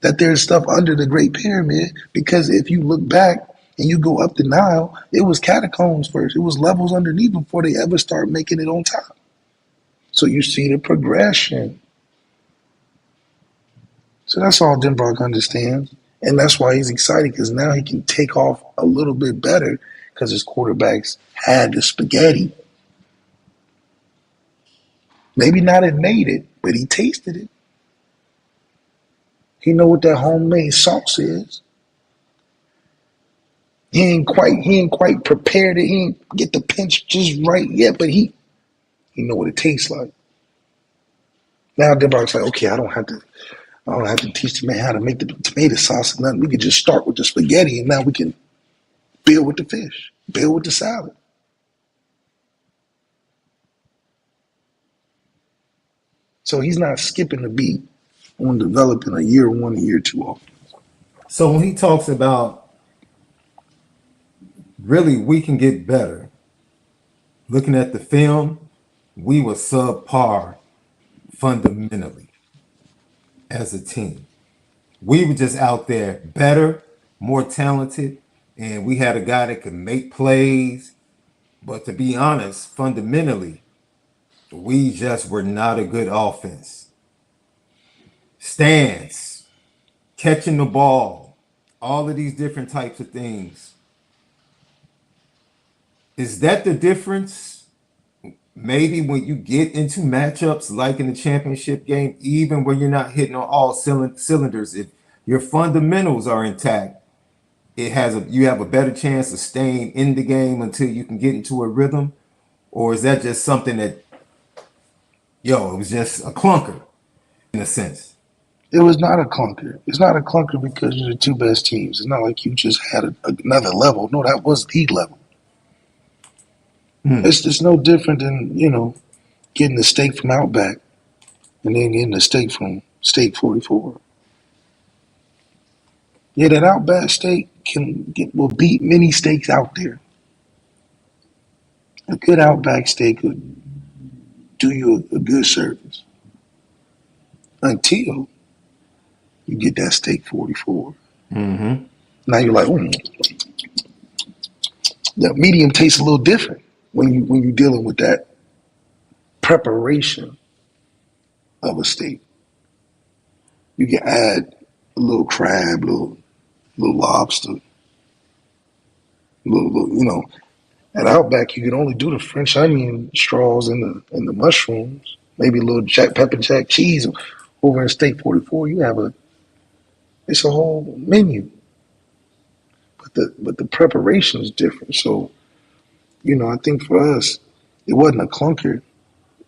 that there's stuff under the Great Pyramid, because if you look back and you go up the Nile, it was catacombs first. It was levels underneath before they ever start making it on top. So you see the progression. So that's all Denbrock understands. And that's why he's excited, because now he can take off a little bit better because his quarterbacks had the spaghetti. Maybe not have made it, but he tasted it. He know what that homemade sauce is. He ain't quite prepared it. He ain't get the pinch just right yet, but he know what it tastes like. Now Denbrock's like, okay, I don't have to teach the man how to make the tomato sauce or nothing. We can just start with the spaghetti, and now we can build with the fish, build with the salad. So he's not skipping the beat on developing a year one, year two offense. So when he talks about really we can get better, looking at the film, we were subpar fundamentally as a team. We were just out there better, more talented, and we had a guy that could make plays. But to be honest, fundamentally, we just were not a good offense. Stance, catching the ball, all of these different types of things. Is that the difference? Maybe when you get into matchups like in the championship game, even when you're not hitting on all cylinders, if your fundamentals are intact, you have a better chance of staying in the game until you can get into a rhythm? Or is that just something that, it was just a clunker in a sense? It was not a clunker. It's not a clunker because you're the two best teams. It's not like you just had another level. No, that was the level. It's no different than, getting the steak from Outback and then getting the steak from Steak 44. Yeah, that Outback steak will beat many steaks out there. A good Outback steak would do you a good service until you get that Steak 44. Mm-hmm. Now you're like, the medium tastes a little different when you're dealing with that preparation of a steak. You can add a little crab, little lobster, little. At Outback, you can only do the French onion straws and the mushrooms, maybe a little pepper jack cheese. Over in Steak 44, it's a whole menu, but the preparation is different. So, I think for us, it wasn't a clunker.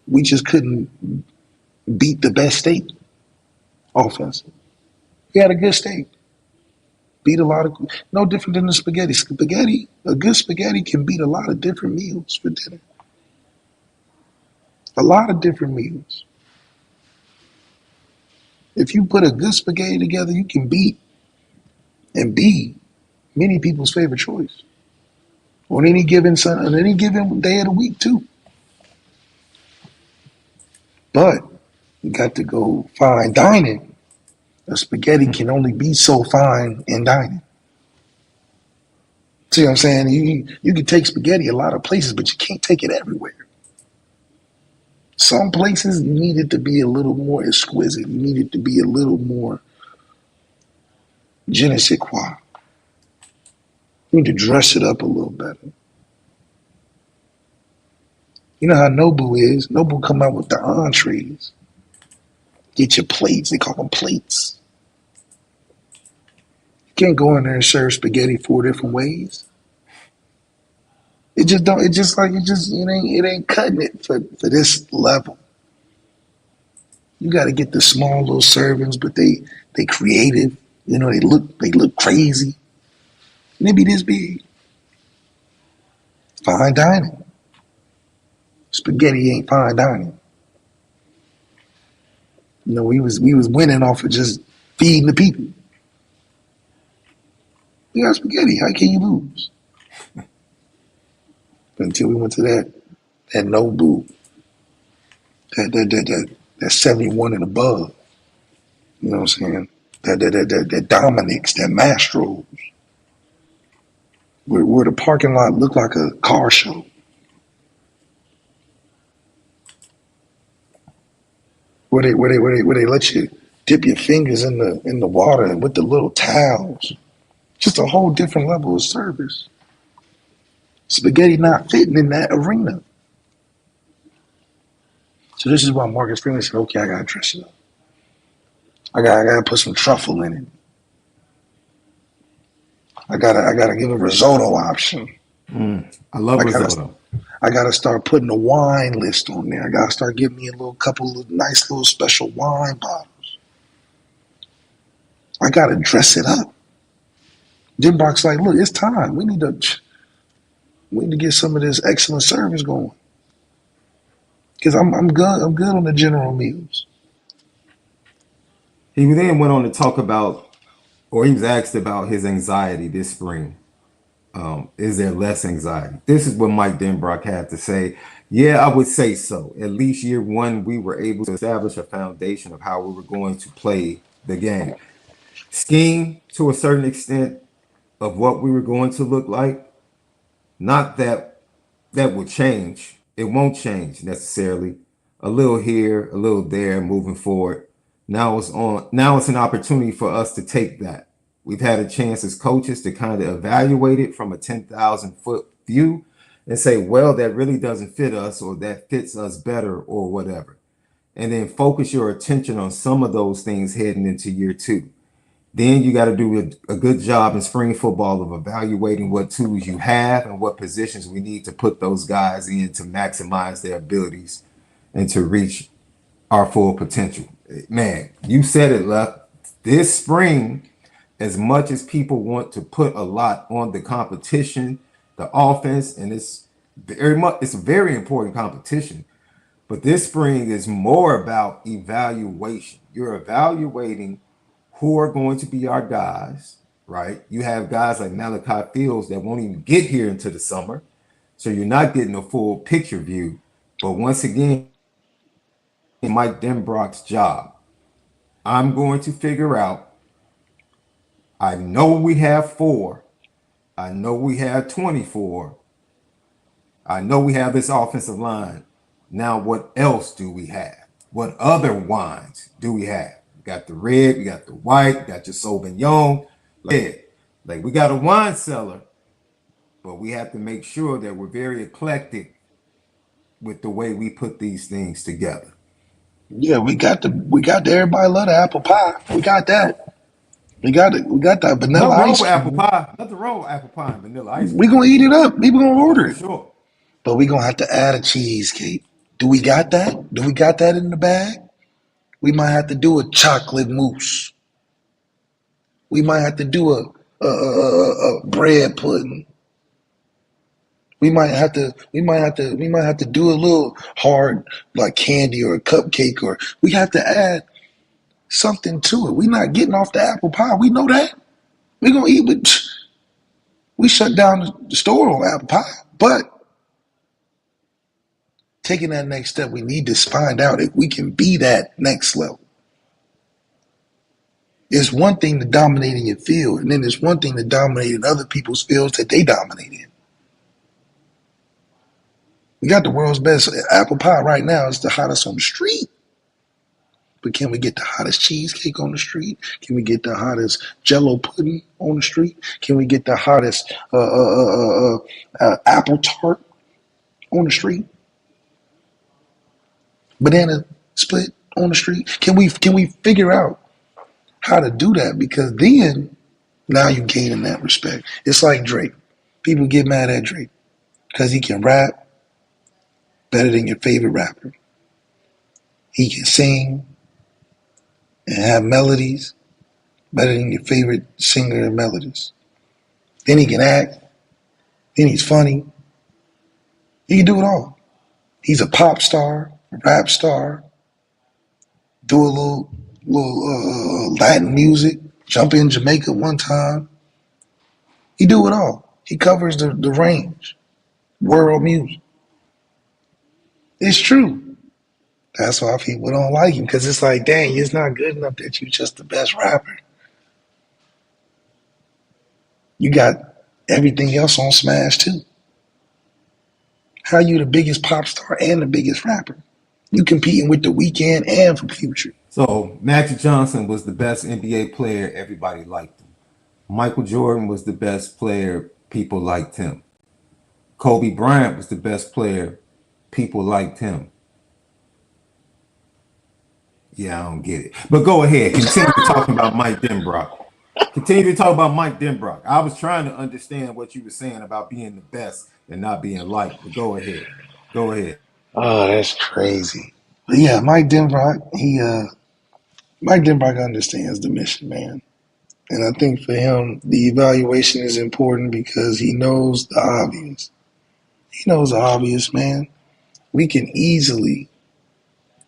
We just couldn't beat the best steak offensive. We had a good steak. Beat a lot of, no different than the spaghetti. A good spaghetti can beat a lot of different meals for dinner. A lot of different meals. If you put a good spaghetti together, you can beat and be many people's favorite choice on any given day of the week too. But you got to go fine dining. A spaghetti can only be so fine in dining. See what I'm saying? You can take spaghetti a lot of places, but you can't take it everywhere. Some places you need it to be a little more exquisite. You need it to be a little more je ne sais quoi. You need to dress it up a little better. You know how Nobu is. Nobu come out with the entrees. Get your plates. They call them plates. You can't go in there and serve spaghetti 4 different ways. It just don't. It just like it just it ain't cutting it for this level. You got to get the small little servings, but they creative. You know, they look crazy. And they be this big. Fine dining. Spaghetti ain't fine dining. You know, we was winning off of just feeding the people. You got spaghetti. How can you lose? Until we went to that Nobu, that 71 and above. You know what I'm saying? That Dominic's, that Mastro's, where the parking lot looked like a car show. Where they let you dip your fingers in the water and with the little towels. Just a whole different level of service. Spaghetti not fitting in that arena. So this is why Marcus Freeman said, okay, I gotta dress it up. I gotta put some truffle in it. I gotta give a risotto option. I love risotto. I gotta start putting a wine list on there. I gotta start giving me a little couple of nice little special wine bottles. I gotta dress it up. Denbrock's like, look, it's time. We need to get some of this excellent service going. Because I'm good on the general meals. He then went on to talk about, or he was asked about his anxiety this spring. Is there less anxiety? This is what Mike Denbrock had to say. Yeah, I would say so. At least year one, we were able to establish a foundation of how we were going to play the game. Scheme to a certain extent of what we were going to look like. Not that that will change. It won't change necessarily. A little here, a little there, moving forward. Now it's an opportunity for us to take that. We've had a chance as coaches to kind of evaluate it from a 10,000-foot view and say, well, that really doesn't fit us, or that fits us better, or whatever. And then focus your attention on some of those things heading into year two. Then you got to do a good job in spring football of evaluating what tools you have and what positions we need to put those guys in to maximize their abilities and to reach our full potential. Man, you said it, Left. This spring, as much as people want to put a lot on the competition, the offense, and it's a very important competition, but this spring is more about evaluation. You're evaluating who are going to be our guys, right? You have guys like MALIK Fields that won't even get here into the summer, so you're not getting a full picture view. But once again, Mike Denbrock's job, I'm going to figure out, I know we have 4. I know we have 24. I know we have this offensive line. Now, what else do we have? What other wines do we have? We got the red, we got the white, we got your Sauvignon. Like we got a wine cellar, but we have to make sure that we're very eclectic with the way we put these things together. Yeah, we got everybody love the apple pie. We got that. We got that vanilla ice cream. Apple pie. Nothing wrong with apple pie and vanilla ice cream. We gonna eat it up. People gonna order it. Sure. But we gonna have to add a cheesecake. Do we got that? Do we got that in the bag? We might have to do a chocolate mousse. We might have to do a bread pudding. We might have to do a little hard like candy or a cupcake, or we have to add something to it. We're not getting off the apple pie. We know that. We're gonna eat with. We shut down the store on apple pie, but taking that next step, we need to find out if we can be that next level. It's one thing to dominate in your field, and then it's one thing to dominate in other people's fields that they dominate in. We got the world's best apple pie right now. It's the hottest on the street. But can we get the hottest cheesecake on the street? Can we get the hottest Jello pudding on the street? Can we get the hottest apple tart on the street? banana split on the street? Can we figure out how to do that? Because then now you're gaining that respect. It's like Drake. People get mad at Drake because he can rap better than your favorite rapper. He can sing and have melodies better than your favorite singer and melodist. Then he can act. Then he's funny. He can do it all. He's a pop star, a rap star, do a little Latin music, jump in Jamaica one time. He do it all. He covers the range, world music. It's true. That's why people don't like him, because it's like, dang, it's not good enough that you're just the best rapper. You got everything else on Smash too. How you the biggest pop star and the biggest rapper? You competing with The Weeknd and for Future. So Magic Johnson was the best NBA player. Everybody liked him. Michael Jordan was the best player. People liked him. Kobe Bryant was the best player. People liked him. Yeah, I don't get it. But go ahead. Continue talking about Mike Denbrock. Continue to talk about Mike Denbrock. I was trying to understand what you were saying about being the best and not being liked. But go ahead. Go ahead. Oh, that's crazy. But yeah, Mike Denbrock, Mike Denbrock understands the mission, man. And I think for him, the evaluation is important because he knows the obvious. He knows the obvious, man. We can easily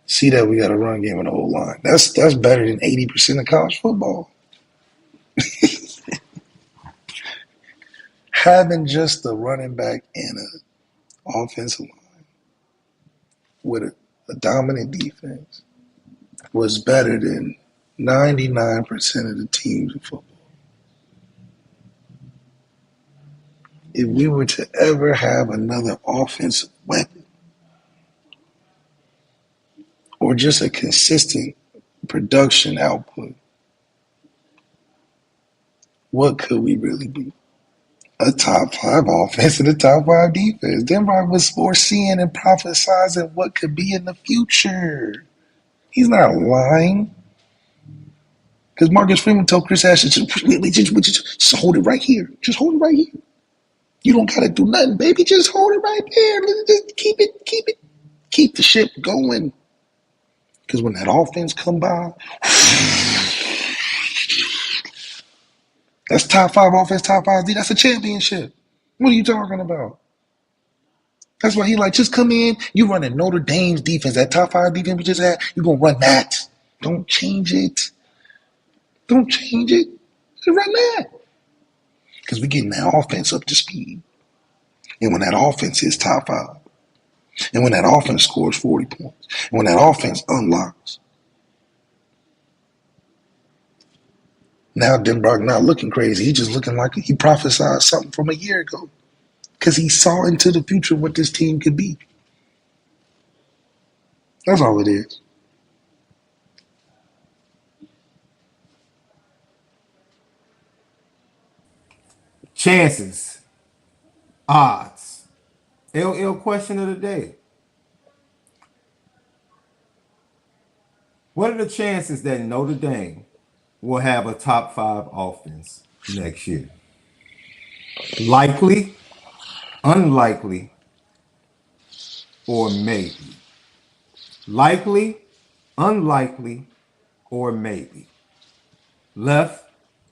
see that we got a run game in the whole line. That's better than 80% of college football. Having just a running back and an offensive line with a dominant defense was better than 99% of the teams in football. If we were to ever have another offensive weapon or just a consistent production output, what could we really be? A top 5 offense and a top 5 defense. Denbrock was foreseeing and prophesizing what could be in the future. He's not lying. Because Marcus Freeman told Chris Ashley, just hold it right here. Just hold it right here. You don't got to do nothing, baby. Just hold it right there. Just keep it. Keep the ship going. Because when that offense come by, that's top 5 offense, top 5 D. That's a championship. What are you talking about? That's why he like, just come in. You running Notre Dame's defense, that top 5 defense we just had. You're going to run that. Don't change it. Don't change it. Just run that. Because we're getting that offense up to speed. And when that offense is top 5, and when that offense scores 40 points, and when that offense unlocks, now Denbrock not looking crazy. He just looking like he prophesied something from a year ago. Because he saw into the future what this team could be. That's all it is. Chances, odds. LL question of the day. What are the chances that Notre Dame will have a top 5 offense next year? Likely, unlikely, or maybe? Likely, unlikely, or maybe? Left,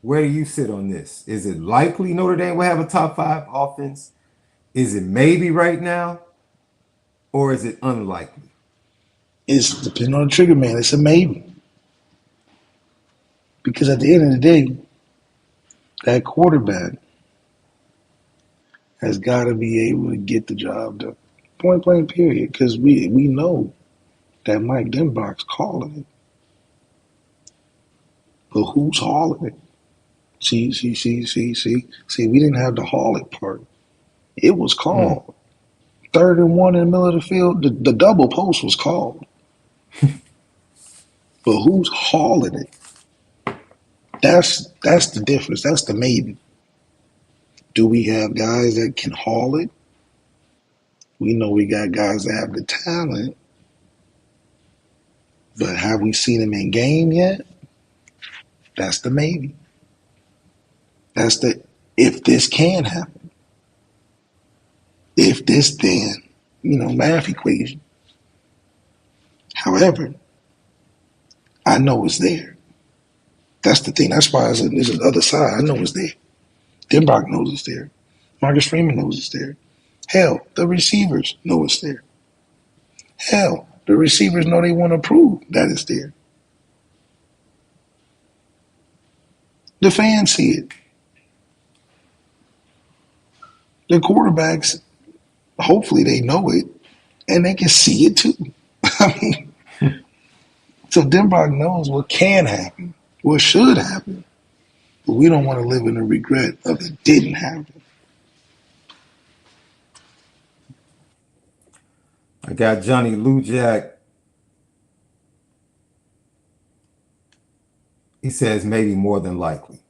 where do you sit on this? Is it likely Notre Dame will have a top 5 offense? Is it maybe right now? Or is it unlikely? It's depending on the trigger man. It's a maybe. Because at the end of the day, that quarterback has got to be able to get the job done. Point blank period. Because we know that Mike Denbrock's calling it. But who's hauling it? See, we didn't have the haul it part. It was called. 3rd and 1 in the middle of the field. The double post was called. But who's hauling it? That's the difference. That's the maybe. Do we have guys that can haul it? We know we got guys that have the talent. But have we seen him in game yet? That's the maybe. That's the if this can happen. If this, then, math equation. However, I know it's there. That's the thing. That's why there's another side. I know it's there. Denbrock knows it's there. Marcus Freeman knows it's there. Hell, the receivers know it's there. Hell, the receivers know they want to prove that it's there. The fans see it. The quarterbacks, hopefully they know it, and they can see it too. I mean, so Denbrock knows what can happen, what should happen, but we don't want to live in the regret of it didn't happen. I got Johnny Lujak. He says maybe more than likely.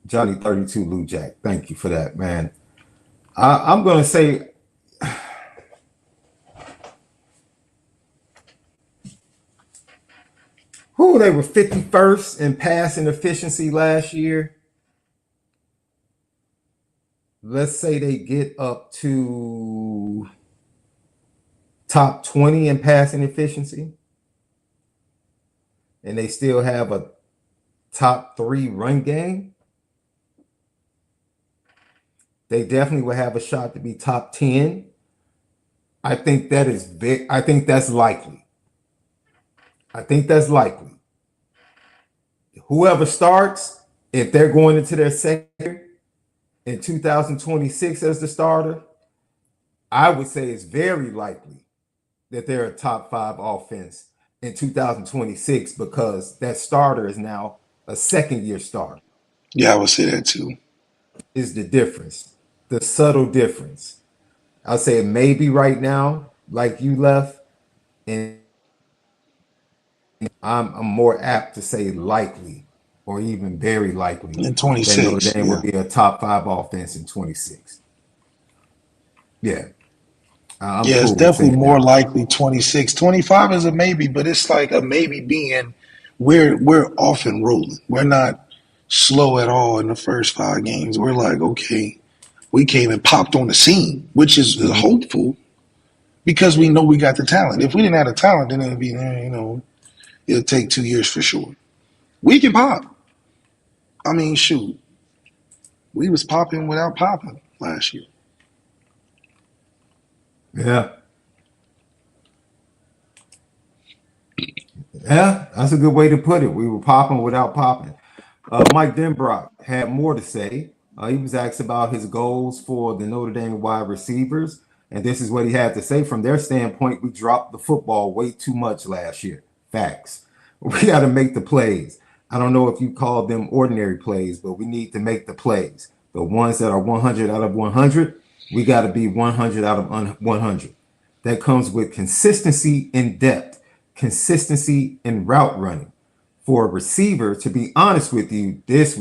Johnny 32 Lujak. Thank you for that, man. I'm going to say they were 51st in passing efficiency last year. Let's say they get up to top 20 in passing efficiency, and they still have a top 3 run game. They definitely will have a shot to be top 10. I think that is big. I think that's likely. Whoever starts, if they're going into their second year in 2026 as the starter, I would say it's very likely that they're a top 5 offense in 2026 because that starter is now a second-year starter. Yeah, I would say that too. Is the difference, the subtle difference. I'll say it may be right now, like you left, and I'm more apt to say likely or even very likely In 26, that Notre Dame yeah. will be a top 5 offense in 26. Yeah. I'm Yeah, it's cool with definitely saying more that. likely 26. 25 is a maybe, but it's like a maybe being we're off and rolling. We're not slow at all in the first 5 games. We're like, okay, we came and popped on the scene, which is hopeful because we know we got the talent. If we didn't have the talent, then it'd be, it'll take 2 years for sure. We can pop. I mean, shoot, we was popping without popping last year. Yeah. Yeah, that's a good way to put it. We were popping without popping. Mike Denbrock had more to say. He was asked about his goals for the Notre Dame wide receivers, and this is what he had to say. From their standpoint, we dropped the football way too much last year. Facts. We got to make the plays. I don't know if you call them ordinary plays, but we need to make the plays. The ones that are 100 out of 100, we got to be 100 out of 100. That comes with consistency in depth, consistency in route running. For a receiver, to be honest with you, this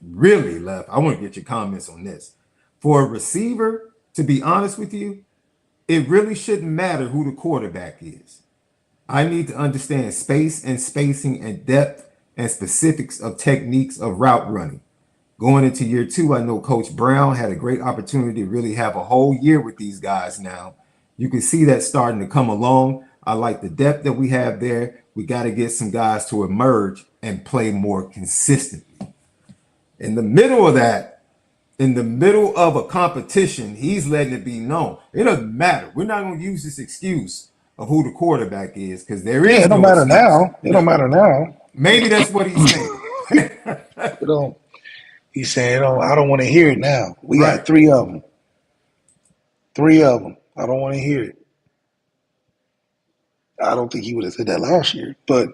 really left. I want to get your comments on this. For a receiver, to be honest with you, it really shouldn't matter who the quarterback is. I need to understand space and spacing and depth and specifics of techniques of route running. Going into year 2, I know Coach Brown had a great opportunity to really have a whole year with these guys now. You can see that starting to come along. I like the depth that we have there. We got to get some guys to emerge and play more consistently. In the middle of that, in the middle of a competition, he's letting it be known. It doesn't matter. We're not going to use this excuse of who the quarterback is because there is It don't no matter excuse. now. It don't matter now. Maybe that's what he's saying. It don't. He's saying, I don't want to hear it now. We Right. got 3 of them. 3 of them. I don't want to hear it. I don't think he would have said that last year. But,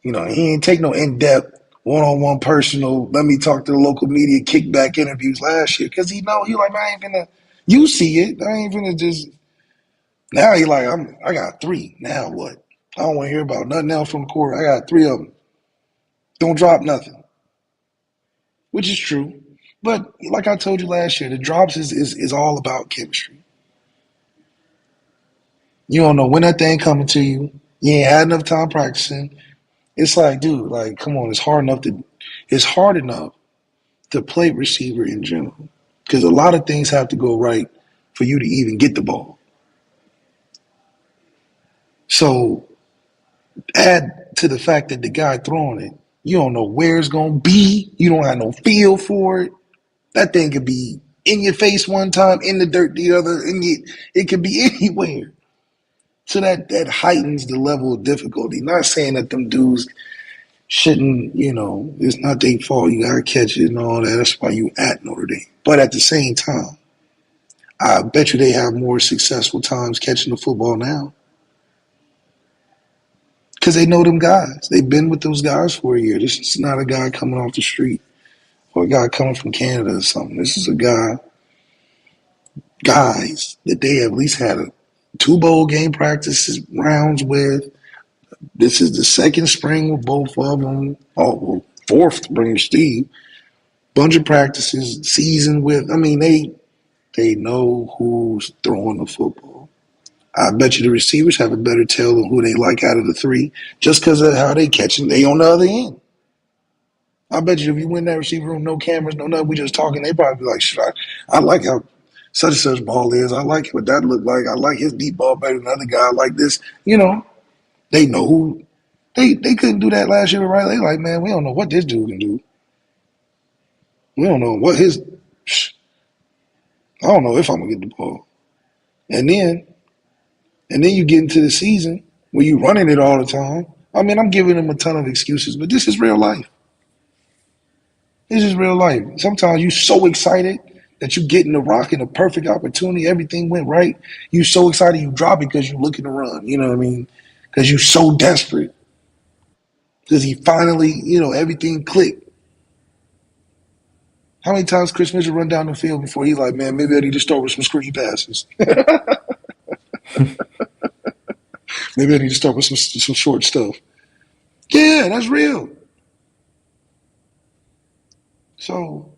he ain't take no in-depth, one-on-one personal, let me talk to the local media kickback interviews last year. Because he like, I ain't gonna, you see it. I ain't gonna just, now he like, I got 3. Now what? I don't want to hear about nothing else from the court. I got 3 of them. Don't drop nothing. Which is true. But like I told you last year, the drops is all about chemistry. You don't know when that thing coming to you. You ain't had enough time practicing. It's like, dude, like, come on, it's hard enough to play receiver in general because a lot of things have to go right for you to even get the ball. So add to the fact that the guy throwing it, you don't know where it's gonna be. You don't have no feel for it. That thing could be in your face one time, in the dirt the other, it could be anywhere. So that heightens the level of difficulty. Not saying that them dudes shouldn't, it's not their fault. You gotta catch it and all that. That's why you at Notre Dame. But at the same time, I bet you they have more successful times catching the football now. Because they know them guys. They've been with those guys for a year. This is not a guy coming off the street or a guy coming from Canada or something. This is guys that they at least had 2 bowl game practices rounds with. This is the second spring with both of them. Oh, well, fourth spring, Steve. Bunch of practices, season with. I mean, they know who's throwing the football. I bet you the receivers have a better tell on who they like out of the 3 just because of how they catch them. They on the other end. I bet you if you win that receiver room, no cameras, no nothing, we just talking, they probably be like, shit, I like how such and such ball is. I like what that look like. I like his deep ball better than the other guy. I like this. They know who. They couldn't do that last year with Riley. They like, man, we don't know what this dude can do. We don't know what his. I don't know if I'm gonna get the ball. And then you get into the season where you running it all the time. I mean, I'm giving them a ton of excuses, but this is real life. This is real life. Sometimes you're so excited that you get in the rock in a perfect opportunity. Everything went right. You're so excited you drop it because you're looking to run. You know what I mean? Because you're so desperate. Because he finally, everything clicked. How many times Chris Mitchell run down the field before he's like, man, maybe I need to start with some screen passes. Maybe I need to start with some short stuff. Yeah, that's real. So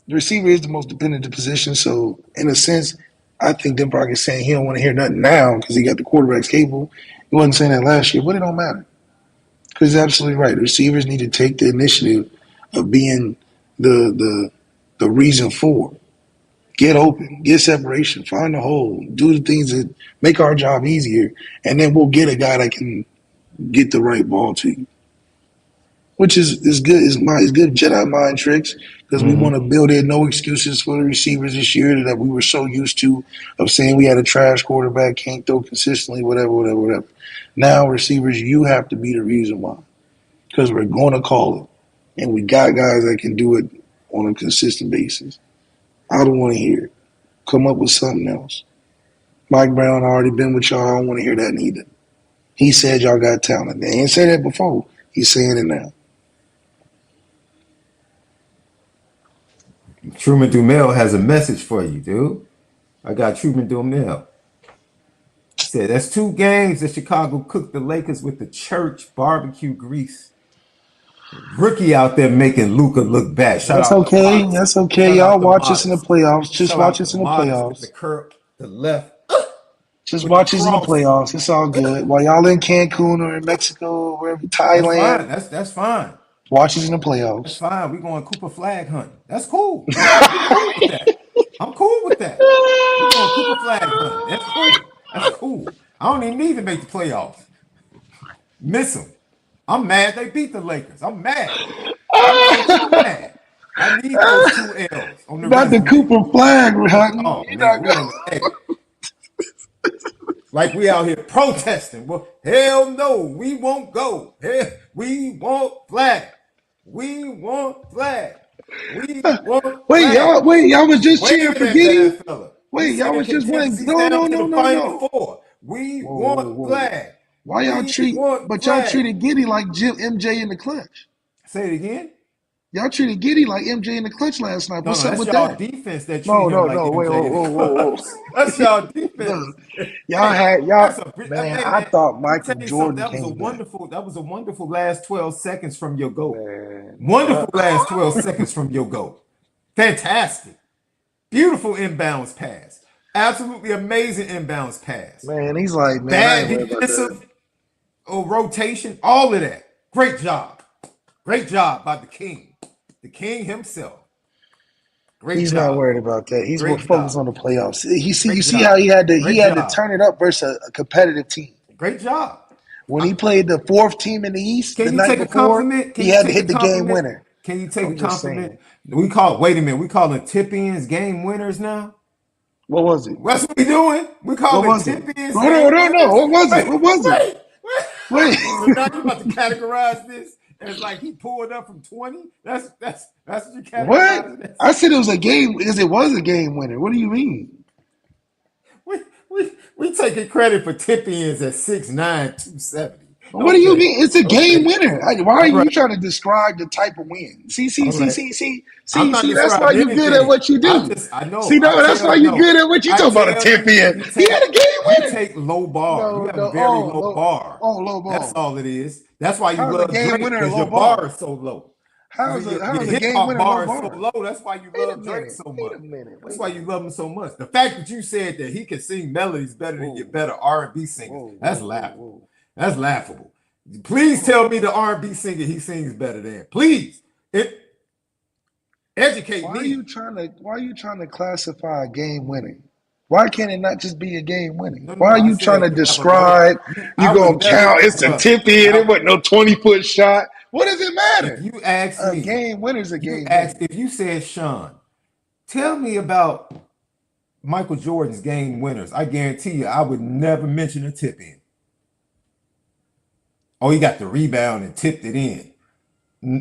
the receiver is the most dependent position. So in a sense, I think Denbrock is saying he don't want to hear nothing now because he got the quarterbacks capable. He wasn't saying that last year, but it don't matter. Because he's absolutely right. The receivers need to take the initiative of being the reason for. Get open, get separation, find a hole, do the things that make our job easier, and then we'll get a guy that can get the right ball to you. Which is good. Is good Jedi mind tricks because we want to build in no excuses for the receivers this year that we were so used to of saying we had a trash quarterback, can't throw consistently, whatever. Now receivers, you have to be the reason why because we're going to call it, and we got guys that can do it on a consistent basis. I don't want to hear it. Come up with something else. Mike Brown already been with y'all. I don't want to hear that neither. He said y'all got talent. They ain't said that before. He's saying it now. Truman Dumel has a message for you, dude. I got Truman Dumel. He said, that's 2 games that Chicago cooked the Lakers with the church barbecue grease. Rookie out there making Luka look bad. That's okay. That's okay. Y'all watch us in the playoffs. Just watch us in the playoffs. The curl, the left. Just watch us in the playoffs. It's all good. While y'all in Cancun or in Mexico or wherever, Thailand. That's fine. Watch us in the playoffs. That's fine. We're going Cooper flag hunting. That's cool. I'm cool with that. We're going Cooper flag hunting. That's cool. That's cool. I don't even need to make the playoffs. Miss them. I'm mad they beat the Lakers. I'm mad. I'm mad. I need those 2 L's on the Not the Cooper flag hunting. Oh, man, like we out here protesting. Well, hell no, we won't go. Hell, we want flag. We want flag. We want flag. Y'all was just cheering for Giddy? Wait, y'all was just winning. No. We want flag. Why y'all treated Giddy like MJ in the clutch? Say it again. Y'all treated Giddy like MJ in the clutch last night. What's up with that? Defense that No, wait, whoa. That's y'all defense. Man, I thought Michael Jordan came back. That was a wonderful last 12 seconds from your goal. Wonderful last 12 seconds from your goal. Fantastic. Beautiful inbounds pass. Absolutely amazing inbounds pass. Man, he's like, man, bad defensive rotation, all of that. Great job. Great job by the king. The king himself. Great He's not job. worried about that. He's more Great focused job. on the playoffs. You Great see how job. he had Great to job. turn it up versus a competitive team. Great job. When he played the fourth team in the East the Can you night take a before, compliment? Can he you had to take a hit the game compliment? winner. Can you take a I'm just compliment? saying. Wait a minute, we calling tip-ins game winners now? What was it? That's what we doing? We What calling was it? tip-ins No. game winners? What was it? Wait, What was it? wait. Wait. So now you about to categorize this as like he pulled up from 20? That's what you What? categorize it I as? said it was a game because it was a game winner. What do you mean? We taking credit for tip-ins at 6'9", 270. What do you Okay. mean? It's a game Okay. winner. Why are All you right. trying to describe the type of win? All right. I'm not That's why describing you good at anything. what you do. I know. See, no, that's why you good at what you I talking about a tell tip you, in. He had a game you winner. take low bar. You No, have a no. very low bar. Low That's ball. all it is. That's why you How's a love game Drake, winner a because low your bar bar? is so low. How's Your a hip game hop winner low bar is so bar? low. That's why you Wait a love Drake minute. so Wait much. a minute. That's why you love him so much. The fact that you said that he can sing melodies better than your better R&B singers, that's laughable. That's laughable. Please tell me the R&B singer he sings better than. Please. Educate Why me. are you trying to classify a game winning? Why can't it not just be a game winning? No, Why are I you trying said to you have a better. describe? You I gonna would never. count? It's a tip in. It wasn't no 20-foot shot. What does it If matter? you ask A me, game winner's a game asked winner. if you said, Sean, tell me about Michael Jordan's game winners. I guarantee you, I would never mention a tip in. Oh, he got the rebound and tipped it in.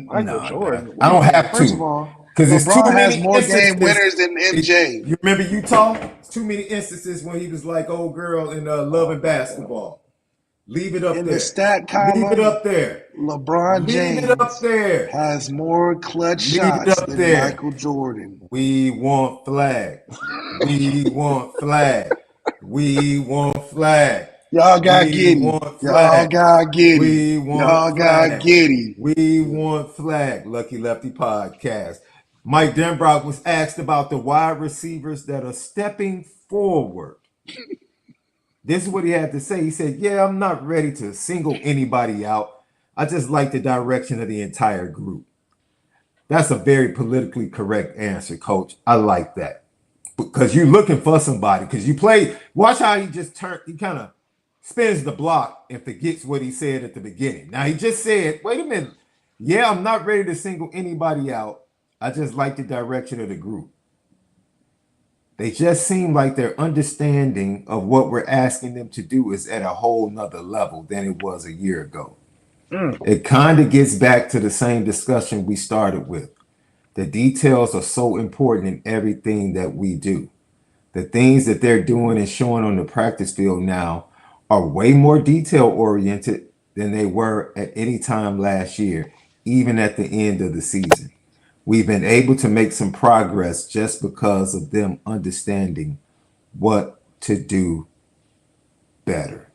Michael No, Jordan. I don't have First of to, all, because it's too LeBron has many more game instances. winners than MJ. You remember Utah? It's too many instances when he was like old girl in Love and Basketball. Leave it up In there. the stat Leave it column, up there. LeBron Leave it up James there. has more clutch Leave it shots up than there. Michael Jordan. We want flag. We want flag. We want flag. Y'all got We giddy. want Y'all flag. got giddy. We want Y'all got flag. giddy. We want flag. Lucky Lefty podcast. Mike Denbrock was asked about the wide receivers that are stepping forward. This is what he had to say. He said, yeah, I'm not ready to single anybody out. I just like the direction of the entire group. That's a very politically correct answer, Coach. I like that. Because you're looking for somebody. Because you play, watch how he kind of spins the block and forgets what he said at the beginning. Now, he just said, wait a minute. Yeah, I'm not ready to single anybody out. I just like the direction of the group. They just seem like their understanding of what we're asking them to do is at a whole nother level than it was a year ago. It kind of gets back to the same discussion we started with. The details are so important in everything that we do. The things that they're doing and showing on the practice field now are way more detail oriented than they were at any time last year, even at the end of the season. We've been able to make some progress just because of them understanding what to do better.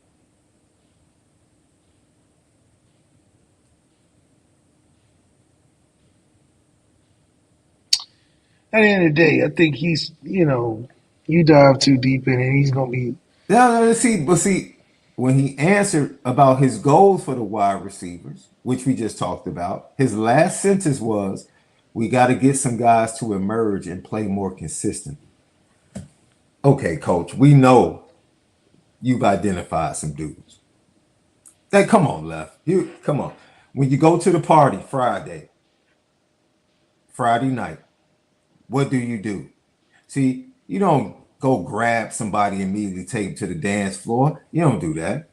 At the end of the day, I think he's, you dive too deep in it, he's going to be. Now, see, when he answered about his goals for the wide receivers, which we just talked about, his last sentence was, we got to get some guys to emerge and play more consistently. Okay, Coach, we know you've identified some dudes. Hey, come on, Left. Come on. When you go to the party Friday night, what do? See, you don't go grab somebody and immediately take them to the dance floor. You don't do that.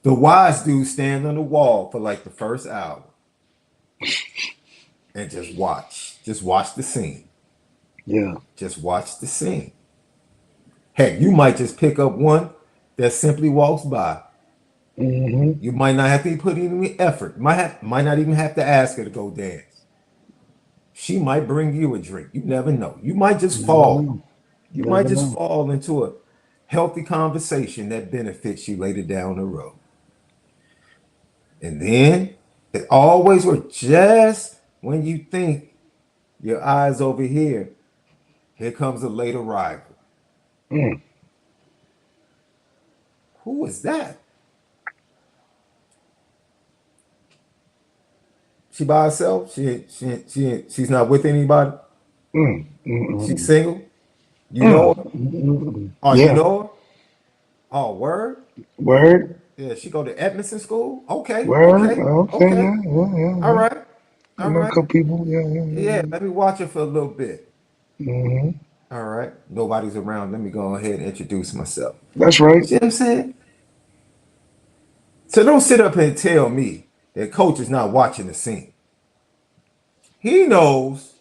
The wise dudes stand on the wall for like the first hour and just watch. Just watch the scene. Yeah. Just watch the scene. Heck, you might just pick up one that simply walks by. Mm-hmm. You might not have to put any effort. Might not even have to ask her to go dance. She might bring you a drink. You never know. You might just fall. You might just fall into a healthy conversation that benefits you later down the road. And then it always works just when you think your eyes over here. Here comes a late arrival. Who is that? She by herself. She's not with anybody. Mm, mm, She's mm, single. You know mm, her? mm. Oh, you Yeah. know her? Oh, word. Word. Yeah, she go to Edmondson School. Okay, Word. okay, Okay. okay. Yeah. Yeah. Yeah. All Yeah. right, I all know a right. couple people. Yeah. Yeah. Yeah, Yeah. let me watch her for a little bit. Yeah. Hmm. All right. Nobody's around. Let me go ahead and introduce myself. That's right. See what I'm saying? So don't sit up here and tell me that coach is not watching the scene. He knows.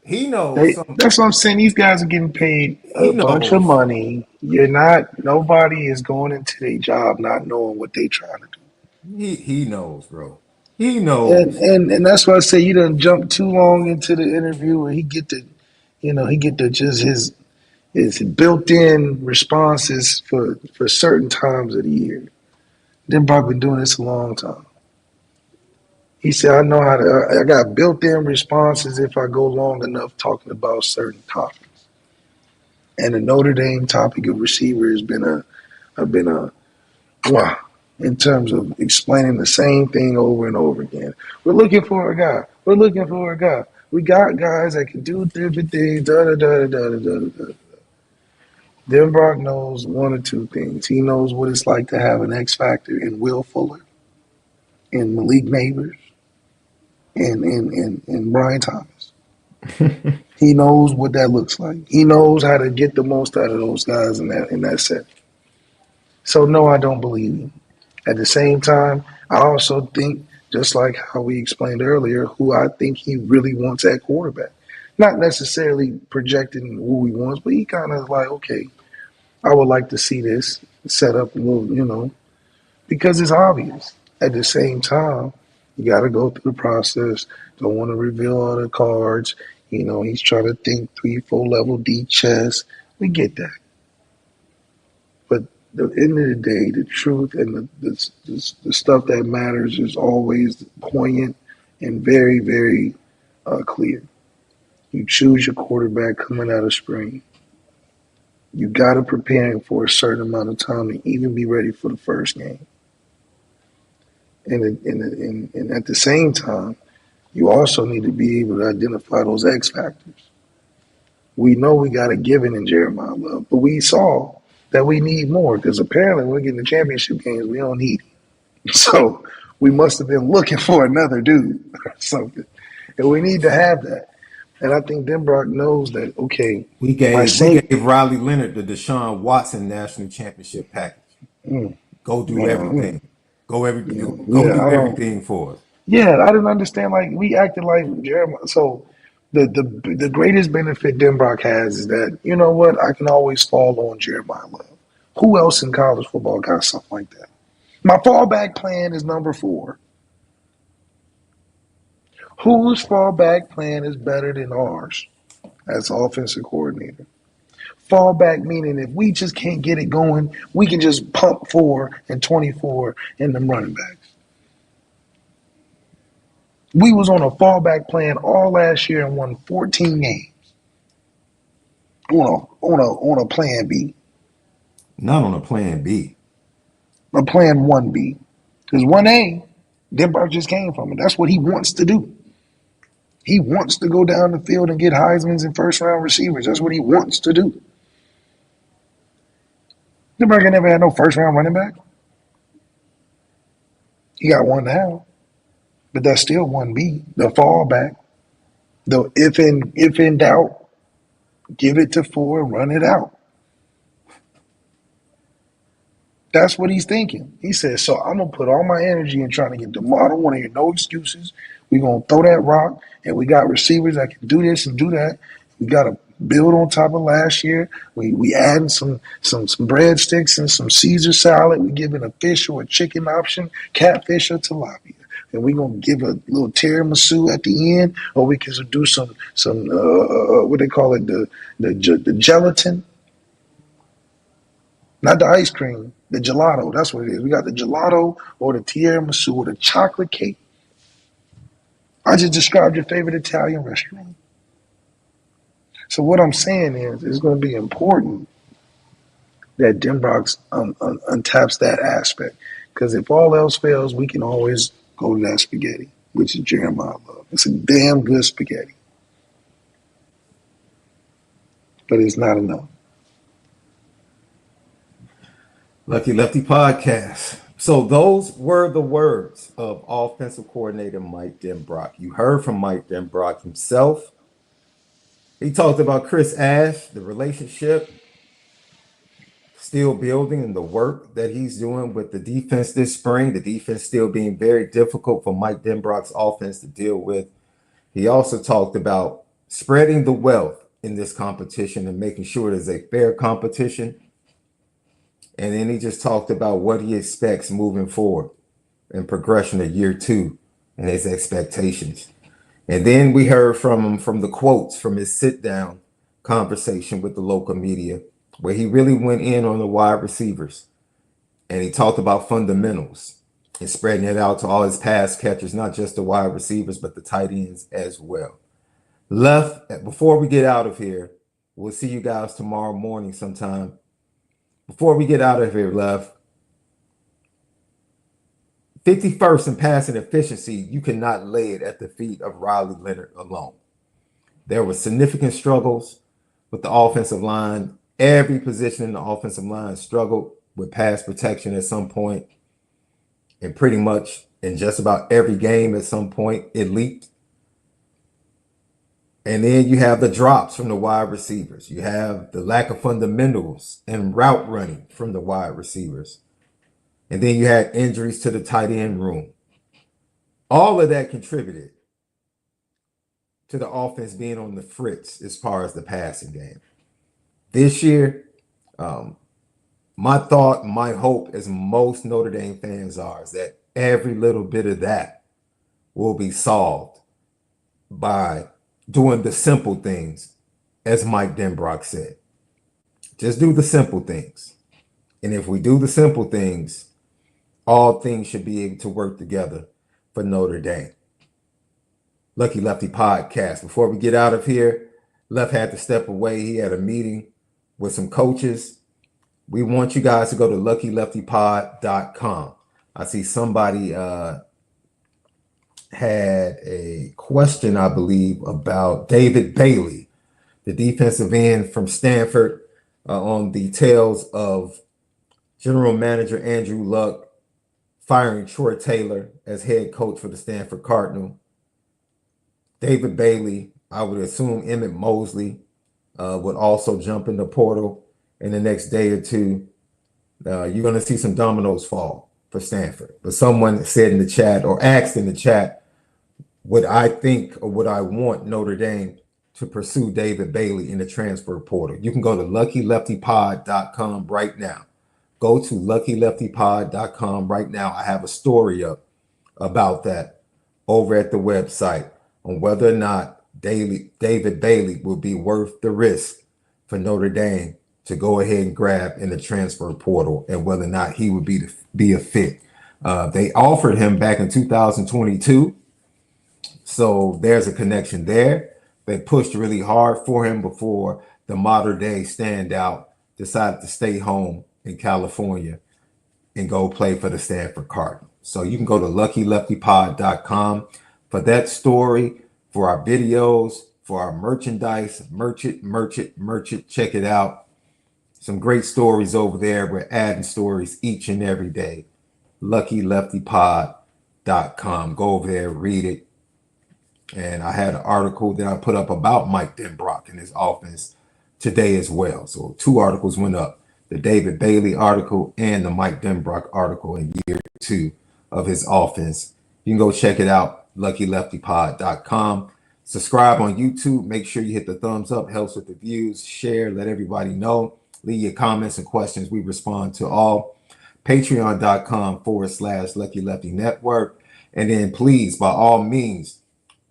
He knows some. That's what I'm saying. These guys are getting paid He a bunch of knows. money. You're not. Nobody is going into their job not knowing what they trying to do. He knows, bro. He And knows. and and that's why I say you done jump too long into the interview where he get the, he get the just his built-in responses for certain times of the year. Denbrock been doing this a long time. He said, I know how to. I got built-in responses if I go long enough talking about certain topics. And the Notre Dame topic of receiver has been a wow in terms of explaining the same thing over and over again. We're looking for a guy. We're looking for a guy. We got guys that can do different things. Da da da da da da da. Denbrock knows one or two things. He knows what it's like to have an X factor in Will Fuller, in Malik Neighbors, and Brian Thomas. He knows what that looks like. He knows how to get the most out of those guys in that set. So no, I don't believe him. At the same time, I also think, just like how we explained earlier, who I think he really wants at quarterback. Not necessarily projecting who he wants, but he kind of like, okay, I would like to see this set up a little, because it's obvious. At the same time, you got to go through the process. Don't want to reveal all the cards. He's trying to think 3, 4 level deep chess. We get that. But at the end of the day, the truth and the stuff that matters is always poignant and very, very clear. You choose your quarterback coming out of spring. You got to prepare him for a certain amount of time to even be ready for the first game. And at the same time, you also need to be able to identify those X factors. We know we got a given in Jeremiah Love, but we saw that we need more because apparently when we get in the championship games, we don't need him. So we must have been looking for another dude or something. And we need to have that. And I think Denbrock knows that, okay, We by gave we saying, gave Riley Leonard the Deshaun Watson national championship package. mm, Go do yeah, everything. Go go yeah, do I don't. everything for us. Yeah, I didn't understand. Like we acted like Jeremiah. So the greatest benefit Denbrock has is that you know what I can always fall on Jeremiah Love. Who else in college football got something like that? My fallback plan is number 4. Whose fallback plan is better than ours as offensive coordinator? Fallback meaning if we just can't get it going, we can just pump 4 and 24 in them running backs. We was on a fallback plan all last year and won 14 games on a plan B, Not on a plan B. a plan 1B. Because 1A, Denbrock just came from it. That's what he wants to do. He wants to go down the field and get Heisman's and first round receivers. That's what he wants to do. Denbrock never had no first round running back. He got one now, but that's still 1B, the fallback. The if in doubt, give it to 4 and run it out. That's what he's thinking. He says, so I'm going to put all my energy in trying to get them. I don't want to hear no excuses. We're going to throw that rock, and we got receivers that can do this and do that. We got to build on top of last year. We adding some breadsticks and some Caesar salad. We giving a fish or a chicken option, catfish or tilapia. And we're going to give a little tiramisu at the end, or we can do some what they call it, the gelatin. Not the ice cream, the gelato. That's what it is. We got the gelato or the tiramisu or the chocolate cake. I just described your favorite Italian restaurant. So what I'm saying is it's going to be important that Denbrock untaps that aspect. Because if all else fails, we can always go to that spaghetti. which is Jeremiah Love. It's a damn good spaghetti, but it's not enough. Lucky Lefty Podcast. So those were the words of offensive coordinator Mike Denbrock. You heard from Mike Denbrock himself. He talked about Chris Ash, the relationship, still building, and the work that he's doing with the defense this spring. The defense still being very difficult for Mike Denbrock's offense to deal with. He also talked about spreading the wealth in this competition and making sure there's a fair competition. And then he just talked about what he expects moving forward in progression of year 2 and his expectations. And then we heard from him from the quotes from his sit-down conversation with the local media, where he really went in on the wide receivers. And he talked about fundamentals and spreading it out to all his pass catchers, not just the wide receivers, but the tight ends as well. Before we get out of here, we'll see you guys tomorrow morning sometime. Before we get out of here, Left, 51st in passing efficiency, you cannot lay it at the feet of Riley Leonard alone. There were significant struggles with the offensive line. Every position in the offensive line struggled with pass protection at some point. And pretty much in just about every game at some point, it leaked. And then you have the drops from the wide receivers. You have the lack of fundamentals and route running from the wide receivers. And then you had injuries to the tight end room. All of that contributed to the offense being on the fritz as far as the passing game. This year, my thought, my hope, as most Notre Dame fans are, is that every little bit of that will be solved by doing the simple things, as Mike Denbrock said. Just do the simple things. And if we do the simple things, all things should be able to work together for Notre Dame. Lucky Lefty Podcast. Before we get out of here, Left had to step away. He had a meeting with some coaches. We want you guys to go to luckyleftypod.com. I see somebody had a question, I believe, about David Bailey, the defensive end from Stanford, on the tales of General Manager Andrew Luck firing Troy Taylor as head coach for the Stanford Cardinal. David Bailey, I would assume Emmett Mosley would also jump in the portal in the next day or two. You're going to see some dominoes fall for Stanford. But someone said in the chat, or asked in the chat, would I think or would I want Notre Dame to pursue David Bailey in the transfer portal? You can go to luckyleftypod.com right now. Go to luckyleftypod.com right now. I have a story up about that over at the website on whether or not David Bailey will be worth the risk for Notre Dame to go ahead and grab in the transfer portal, and whether or not he would be a fit. They offered him back in 2022. So there's a connection there. They pushed really hard for him before the modern day standout decided to stay home in California and go play for the Stanford Cardinals. So you can go to luckyleftypod.com for that story, for our videos, for our merchandise. Merch it. Check it out. Some great stories over there. We're adding stories each and every day. luckyleftypod.com. Go over there, read it. And I had an article that I put up about Mike Denbrock and his offense today as well. So 2 articles went up, the David Bailey article and the Mike Denbrock article in year 2 of his offense. You can go check it out, luckyleftypod.com. Subscribe on YouTube. Make sure you hit the thumbs up. Helps with the views. Share. Let everybody know. Leave your comments and questions. We respond to all. Patreon.com/Lucky Lefty Network. And then please, by all means,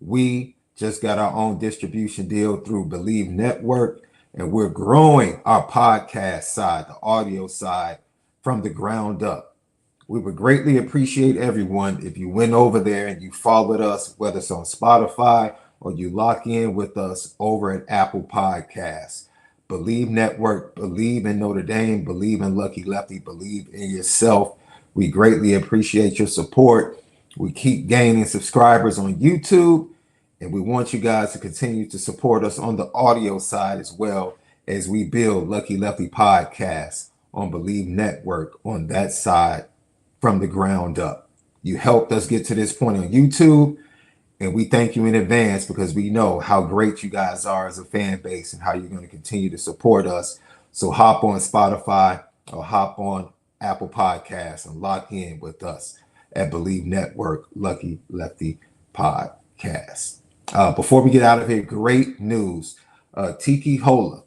we just got our own distribution deal through Believe Network, and we're growing our podcast side, the audio side, from the ground up. We would greatly appreciate everyone if you went over there and you followed us, whether it's on Spotify or you lock in with us over at Apple Podcasts. Believe Network, believe in Notre Dame, believe in Lucky Lefty, believe in yourself. We greatly appreciate your support. We keep gaining subscribers on YouTube, and we want you guys to continue to support us on the audio side as well as we build Lucky Lefty Podcast on Believe Network on that side from the ground up. You helped us get to this point on YouTube, and we thank you in advance because we know how great you guys are as a fan base and how you're going to continue to support us. So hop on Spotify or hop on Apple Podcasts and lock in with us at Believe Network Lucky Lefty Podcast. Before we get out of here, great news. Tiki Hola,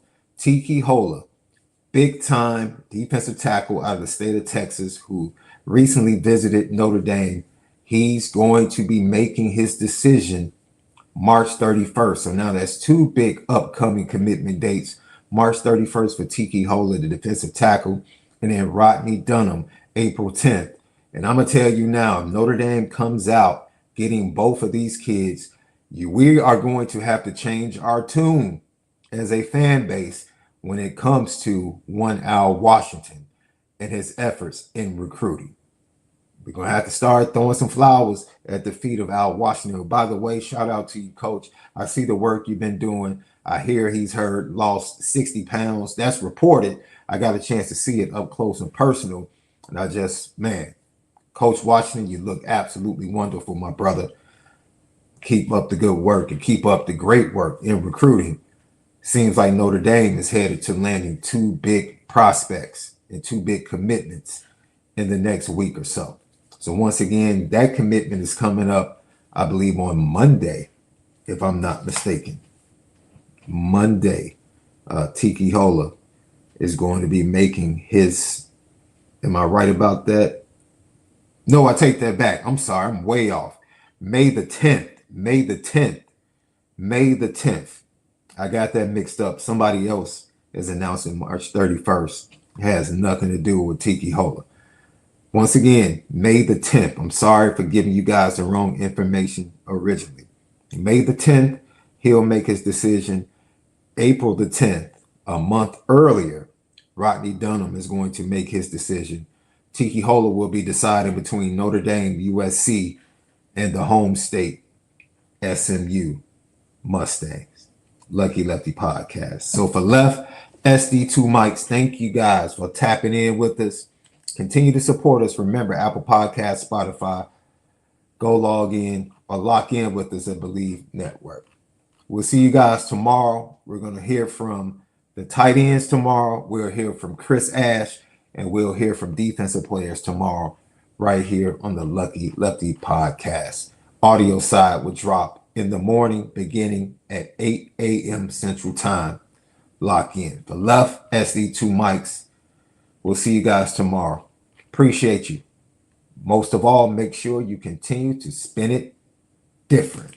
big time defensive tackle out of the state of Texas who recently visited Notre Dame. He's going to be making his decision March 31st. So now that's two big upcoming commitment dates. March 31st for Tiki Hola, the defensive tackle, and then Rodney Dunham, April 10th. And I'm going to tell you now, if Notre Dame comes out getting both of these kids, we are going to have to change our tune as a fan base when it comes to one Al Washington and his efforts in recruiting. We're going to have to start throwing some flowers at the feet of Al Washington. By the way, shout out to you, Coach. I see the work you've been doing. I hear he's lost 60 pounds. That's reported. I got a chance to see it up close and personal. And I just, man, Coach Washington, you look absolutely wonderful, my brother. Keep up the good work and keep up the great work in recruiting. Seems like Notre Dame is headed to landing two big prospects and two big commitments in the next week or so. So once again, that commitment is coming up, I believe, on Monday, if I'm not mistaken. Monday, Tiki Hola is going to be making his, am I right about that? No, I take that back. I'm sorry, I'm way off. May the 10th. I got that mixed up. Somebody else is announcing March 31st. It has nothing to do with Tiki Hola. Once again, May the 10th. I'm sorry for giving you guys the wrong information originally. May the 10th, he'll make his decision. April the 10th, a month earlier, Rodney Dunham is going to make his decision. Tiki Hola will be deciding between Notre Dame, USC, and the home state, SMU Mustangs. Lucky Lefty Podcast. So for Left, SD2 Mics, thank you guys for tapping in with us. Continue to support us. Remember, Apple Podcasts, Spotify. Go log in or lock in with us at Believe Network. We'll see you guys tomorrow. We're going to hear from the tight ends tomorrow. We'll hear from Chris Ash, and we'll hear from defensive players tomorrow right here on the Lucky Lefty Podcast. Audio side will drop in the morning beginning at 8 a.m. Central Time. Lock in. For Left, SD2 Mics. We'll see you guys tomorrow. Appreciate you. Most of all, make sure you continue to spin it different.